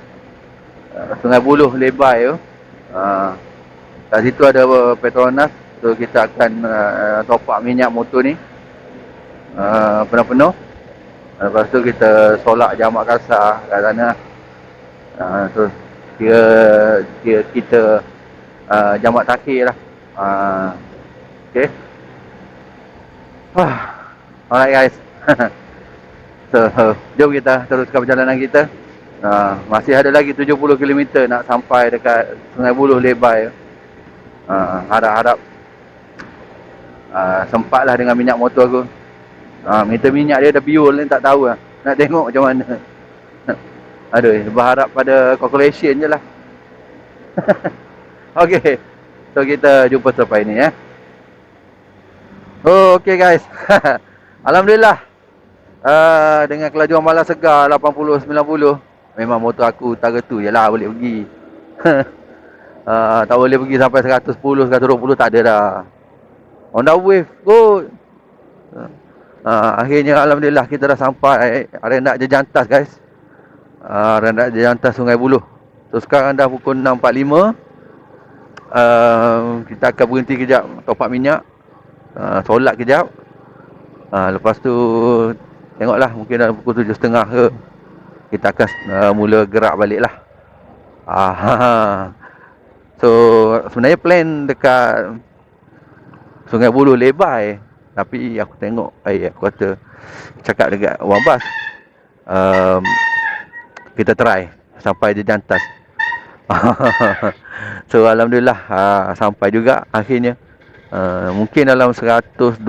Sungai Buloh Lebai tu. Kat situ ada Petronas. So kita akan top up minyak motor ni penuh-penuh. Lepas tu kita solat jamak kasar kat sana. So kita jamak takhir lah. Okay. Alright guys. So jom kita teruskan perjalanan kita. Masih ada lagi 70 km nak sampai dekat Sungai Buloh Lebai. Harap-harap sempatlah dengan minyak motor aku. Meter minyak dia dah biul ni, tak tahu lah. Nak tengok macam mana. Aduh, berharap pada calculation je lah. Okay. So kita jumpa selepas ini ya. Okay guys. Alhamdulillah. Dengan kelajuan malas segar 80-90, memang motor aku utara tu je lah boleh pergi. Tak boleh pergi sampai 110, 120 tak ada dah. Honda Wave kot. Akhirnya alhamdulillah kita dah sampai Rendak Jejantas guys. Rendak Jejantas Sungai Buloh. So sekarang dah pukul 6.45. Kita akan berhenti kejap, top up minyak, solat kejap. Lepas tu tengoklah, mungkin dah pukul 7.30 ke, kita akan mula gerak balik lah. So sebenarnya plan dekat Sungai Buloh Lebai, tapi aku tengok, aku kata cakap dekat Abang Bas, kita try sampai Jejantas. So alhamdulillah sampai juga akhirnya. Mungkin dalam 125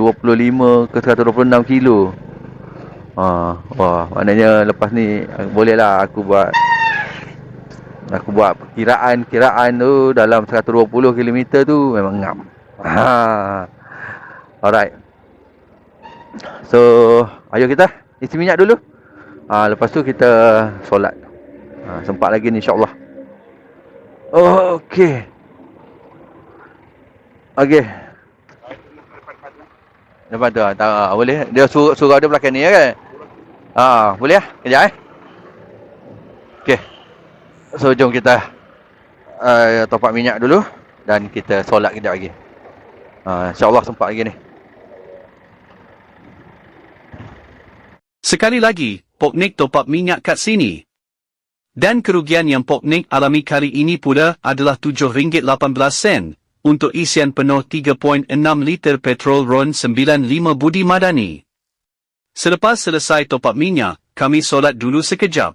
ke 126 kilo. Wah, maknanya lepas ni bolehlah aku buat kiraan tu dalam 120 km tu memang ngam. Alright. So, ayo kita isi minyak dulu. Lepas tu kita solat. Sempat lagi ni insya-Allah. Okey. Okey. Depan tu, tak boleh. Dia surau dia belakang ni ya kan? Boleh ah? Kejap Okey. So jom kita top up minyak dulu dan kita solat kejap lagi. InsyaAllah sempat lagi ni.
Sekali lagi, Poknik top up minyak kat sini. Dan kerugian yang Poknik alami kali ini pula adalah RM7.18 untuk isian penuh 3.6 liter petrol RON 95 Budi Madani. Selepas selesai top up minyak, kami solat dulu sekejap.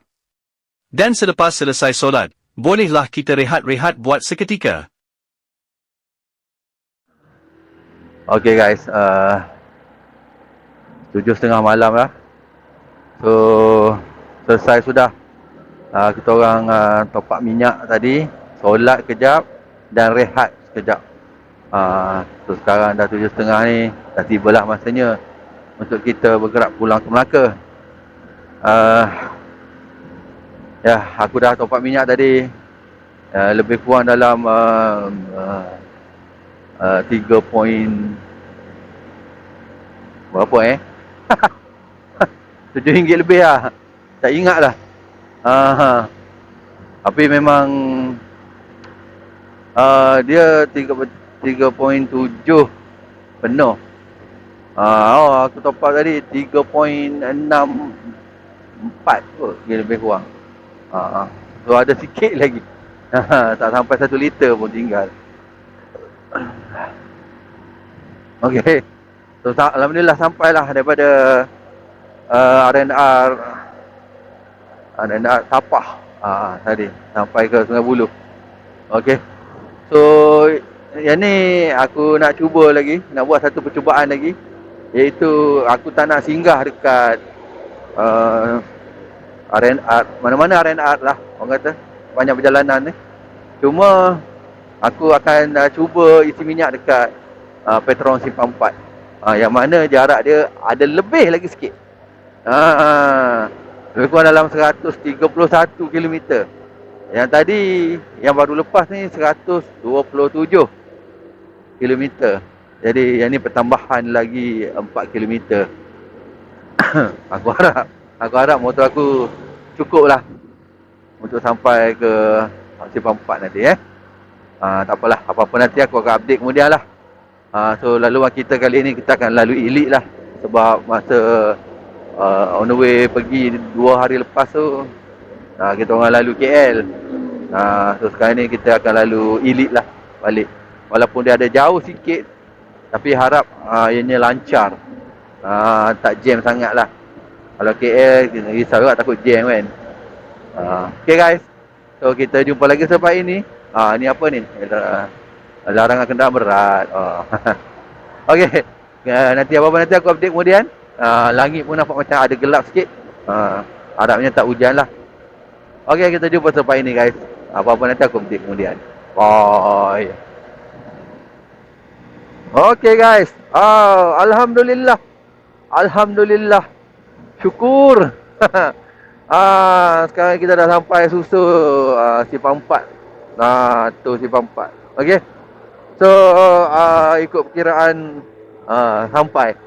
Dan selepas selesai solat, bolehlah kita rehat-rehat buat seketika.
Okay guys, 7:30 malam lah. So, selesai sudah. Kita orang top up minyak tadi, solat kejap dan rehat sekejap. So sekarang dah 7:30 ni, dah tibalah masanya untuk kita bergerak pulang ke Melaka. Ya, aku dah top up minyak tadi. Lebih kurang dalam 3 point berapa RM7 lebih lah. Tak ingat lah. Tapi memang dia 3.7 penuh. Aku top up tadi 3.64 kot, lebih kurang. So ada sikit lagi. Tak sampai 1 liter pun tinggal. Okey. So alhamdulillah sampailah daripada R&R Tapah tadi sampai ke Sungai Buloh. Okey. So yang ni aku nak cuba lagi, nak buat satu percubaan lagi, iaitu aku tak nak singgah dekat R&R, mana-mana R&R lah orang kata, banyak perjalanan ni. Cuma aku akan cuba isi minyak dekat Petron Simpang 4, yang mana jarak dia ada lebih lagi sikit. Lebih kurang dalam 131 km. Yang tadi, yang baru lepas ni 127 km. Jadi yang ni pertambahan lagi 4 km. Aku harap motor aku cukup lah untuk sampai ke Simpang 4 nanti tak apalah, apa-apa nanti aku akan update kemudian lah. So laluan kita kali ni kita akan lalui Elite lah, sebab masa on the way pergi 2 hari lepas tu kita orang lalu KL. So sekarang ni kita akan lalu Elite lah balik. Walaupun dia ada jauh sikit, tapi harap ianya lancar, tak jam sangat lah. Kalau KL risau juga, takut jam kan. Okay guys, so kita jumpa lagi selepas ini. Ni apa ni? Larangan kenderaan berat. Okay, nanti apa-apa nanti aku update kemudian. Langit pun nampak macam ada gelap sikit. Harapnya tak hujan lah. Okay, kita jumpa selepas ini guys. Apa-apa nanti aku update kemudian. Bye. Okay guys, Alhamdulillah. Alhamdulillah. Syukur. Sekarang kita dah sampai susul Simpang 4. Tu Simpang 4. Okay. So ikut perkiraan sampai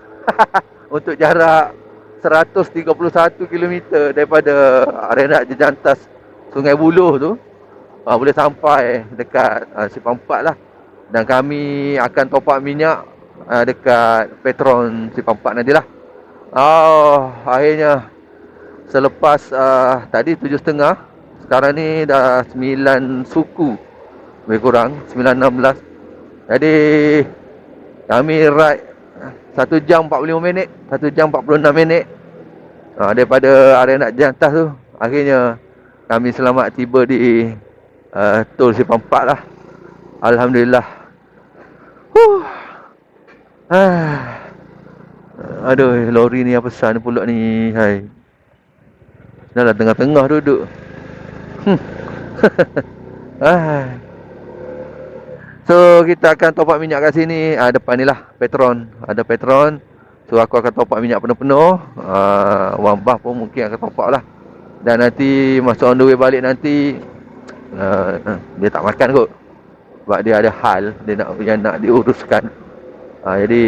untuk jarak 131 km daripada Arenat Jejantas Sungai Buloh tu, boleh sampai dekat Simpang 4 lah. Dan kami akan top up minyak dekat Petron Simpang 4 nantilah. Akhirnya selepas tadi 7.30, sekarang ni dah 9 suku, lebih kurang 9.16. Jadi kami ride 1 jam 45 minit, 1 jam 46 minit daripada Arenat Jejantas tu. Akhirnya kami selamat tiba di Tol Simpang 4 lah. Alhamdulillah. Aduh, lori ni apa besar ni pula ni. Hai. Dah lah tengah-tengah duduk. So kita akan top up minyak kat sini. Depan ni lah Petron. Ada Petron. So aku akan top up minyak penuh-penuh. One bath pun mungkin akan top up lah. Dan nanti masa on the way balik nanti dia tak makan kot. Sebab dia ada hal yang nak diuruskan. Jadi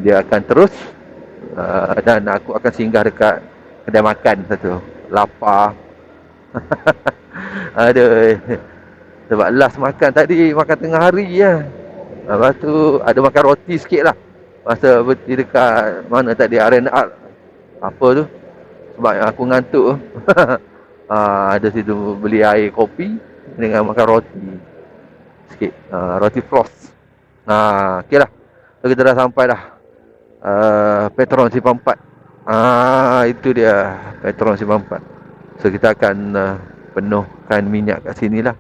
dia akan terus dan aku akan singgah dekat kedai makan satu. Lapar. Aduh. Sebab last makan tadi makan tengah hari je. Lepas tu ada makan roti sikit lah. Masa berhenti dekat mana tadi, Arena Art. Apa tu? Sebab aku ngantuk. Ada situ beli air kopi dengan makan roti sikit. Roti floss. Okey lah. So kita dah sampai dah. Petron Simpang 4. Itu dia Petron Simpang 4. So kita akan penuhkan minyak kat sini lah.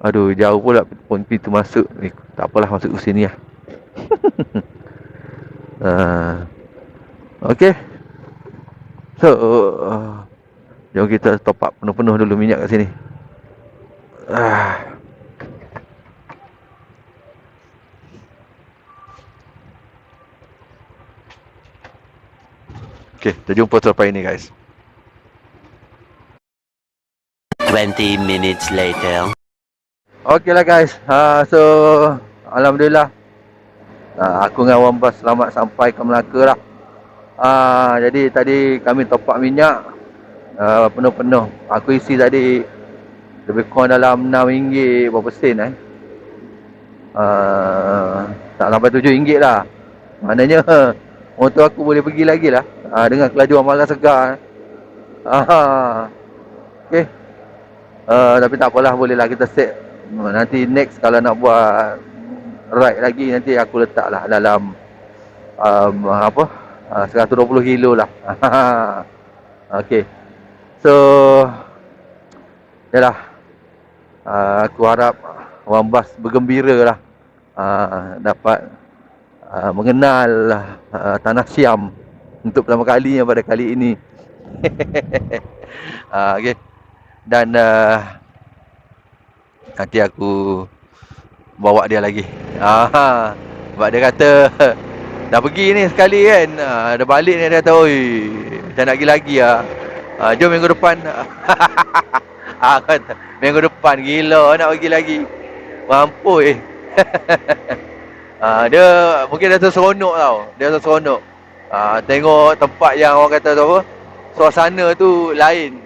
Aduh, jauh pula pintu masuk. Tak apalah, masuk ke sini lah. Okay. So jom kita top up penuh-penuh dulu minyak kat sini. Okay, kita jumpa selepas ini guys.
20 minutes later.
Okay lah guys. So alhamdulillah, aku dengan Wambas selamat sampai ke Melaka lah. Jadi tadi kami top up minyak penuh-penuh. Aku isi tadi lebih kurang dalam RM6 berapa sen tak sampai RM7 lah. Maknanya motor aku boleh pergi lagi lah dengan kelajuan malas segar. Okay. Tapi tak apalah, boleh lah kita set. Nanti next kalau nak buat ride lagi, nanti aku letak lah dalam 120 kilo lah. Okay. So yalah, aku harap Wambas bergembira lah, dapat mengenal Tanah Siam untuk pertama kalinya pada kali ini. Okay. Dan nanti aku bawa dia lagi. Sebab dia kata dah pergi ni sekali kan, dah balik ni, dia kata oi, macam nak pergi lagi lah. Jom minggu depan. Kata, minggu depan gila nak pergi lagi. Mampu dia mungkin dia terseronok tau. Dia terseronok tengok tempat yang orang kata tu apa, suasana tu lain.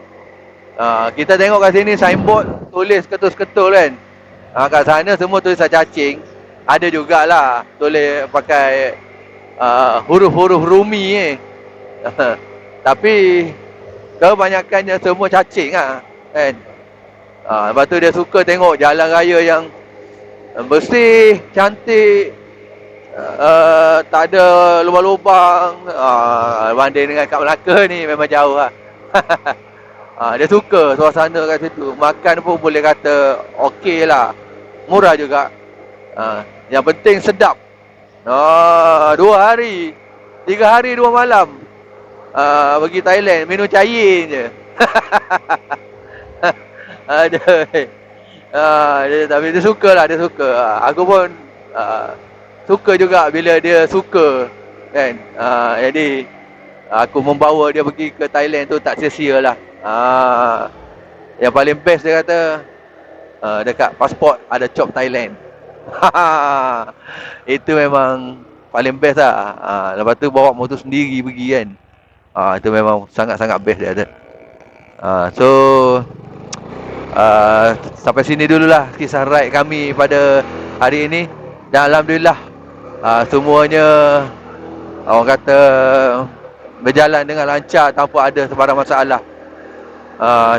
Kita tengok kat sini signboard tulis ketul-ketul kan. Kat sana semua tulisan cacing. Ada jugalah tulis pakai huruf-huruf Rumi tapi kebanyakannya semua cacing lah kan. Lepas tu dia suka tengok jalan raya yang bersih, cantik, tak ada lubang-lubang. Banding dengan kat Melaka ni memang jauh lah. Dia suka suasana kat situ. Makan pun boleh kata okey lah, murah juga. Yang penting sedap. 2 hari 3 hari 2 malam pergi Thailand, minum cair je. Tapi dia suka lah, dia suka. Aku pun suka juga bila dia suka kan. Jadi aku membawa dia pergi ke Thailand tu tak sia-sia lah. Yang paling best dia kata dekat pasport ada Chop Thailand. Itu memang paling best lah. Lepas tu bawa motor sendiri pergi kan. Itu memang sangat-sangat best dia kata. So sampai sini dululah kisah ride kami pada hari ini. Dan alhamdulillah semuanya orang kata berjalan dengan lancar tanpa ada sebarang masalah.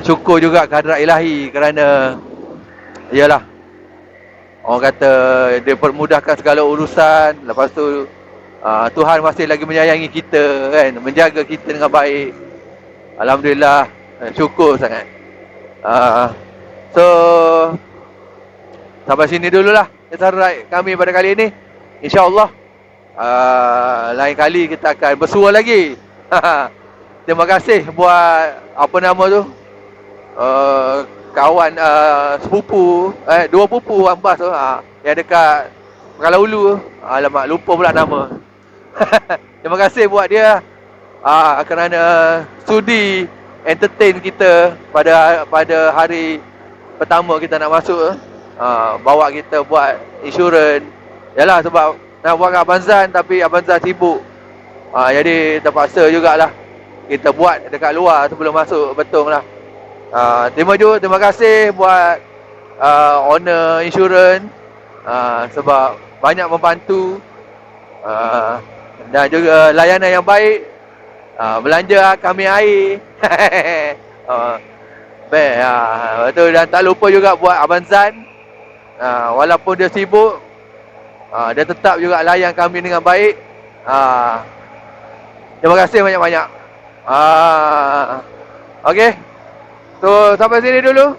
Syukur juga kehadrat ilahi kerana yalah, orang kata dia permudahkan segala urusan. Lepas tu Tuhan masih lagi menyayangi kita kan, menjaga kita dengan baik. Alhamdulillah, syukur sangat. So sampai sini dululah kisah ride kami pada kali ini. InsyaAllah lain kali kita akan bersua lagi. Terima kasih buat apa nama tu, kawan sepupu, 2 pupu Ambas tu yang dekat Pekanbaru Ulu. Alamak, lupa pula nama. Terima kasih buat dia kerana sudi entertain kita pada hari pertama kita nak masuk. Bawa kita buat insurans. Yalah, sebab nak buat kat Abang Zan tapi Abang Zan sibuk. Jadi terpaksa jugalah kita buat dekat luar sebelum masuk Betong lah. Terima kasih buat owner insurans sebab banyak membantu dan juga layanan yang baik. Belanja kami air. Betul, dan tak lupa juga buat Abang Zan. Walaupun dia sibuk, dia tetap juga layan kami dengan baik. Terima kasih banyak-banyak. Okey. So sampai sini dulu.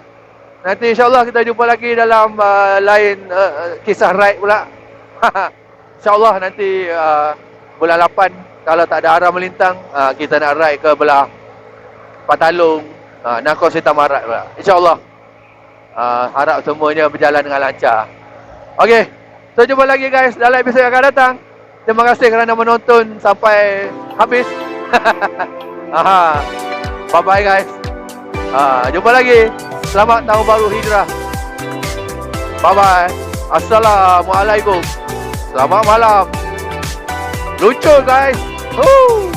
Nanti insyaAllah kita jumpa lagi dalam lain kisah ride pula. InsyaAllah nanti bulan 8 kalau tak ada arah melintang, kita nak ride ke belah Patalong, Nakor Sitamarat pula. InsyaAllah. Harap semuanya berjalan dengan lancar. Okey. So jumpa lagi guys dalam episod yang akan datang. Terima kasih kerana menonton sampai habis. Bye bye guys. Jumpa lagi. Selamat Tahun Baru Hijrah. Bye bye. Assalamualaikum. Selamat malam. Lucu guys. Woo.